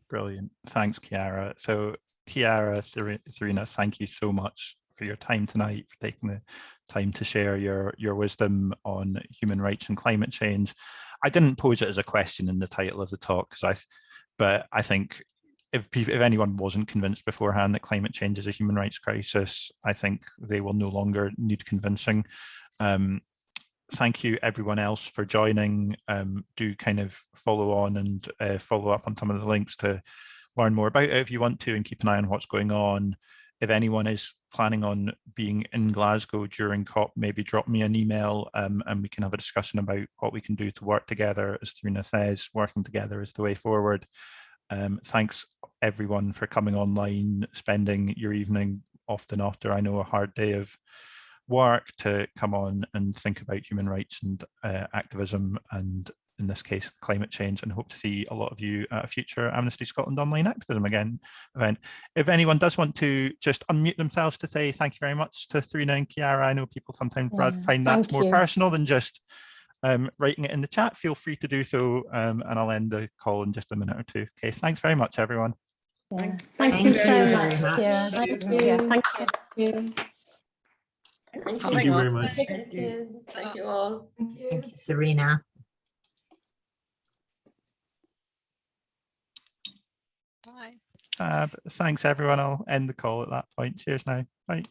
Brilliant. Thanks, Chiara. So Chiara, Serena, thank you so much for your time tonight, for taking the time to share your wisdom on human rights and climate change. I didn't pose it as a question in the title of the talk, but I think if anyone wasn't convinced beforehand that climate change is a human rights crisis, I think they will no longer need convincing. Thank you everyone else for joining. Do kind of follow on and follow up on some of the links to learn more about it if you want to, and keep an eye on what's going on. if anyone is planning on being in Glasgow during COP, maybe drop me an email and we can have a discussion about what we can do to work together. As Serena says, working together is the way forward. Thanks everyone for coming online, spending your evening often after, I know, a hard day of work to come on and think about human rights and activism, and in this case climate change, and hope to see a lot of you at a future Amnesty Scotland Online Activism event. If anyone does want to just unmute themselves to say thank you very much to Serena and Chiara, I know people sometimes find that's more personal than just writing it in the chat, feel free to do so, and I'll end the call in just a minute or two. Okay, thanks very much everyone. Yeah. Thank you so much, Chiara. Thank you. Yeah, thank you. Thank you very much. Thank you. Thank you all. Thank you, Serena. Bye. Thanks everyone. I'll end the call at that point. Cheers now. Bye.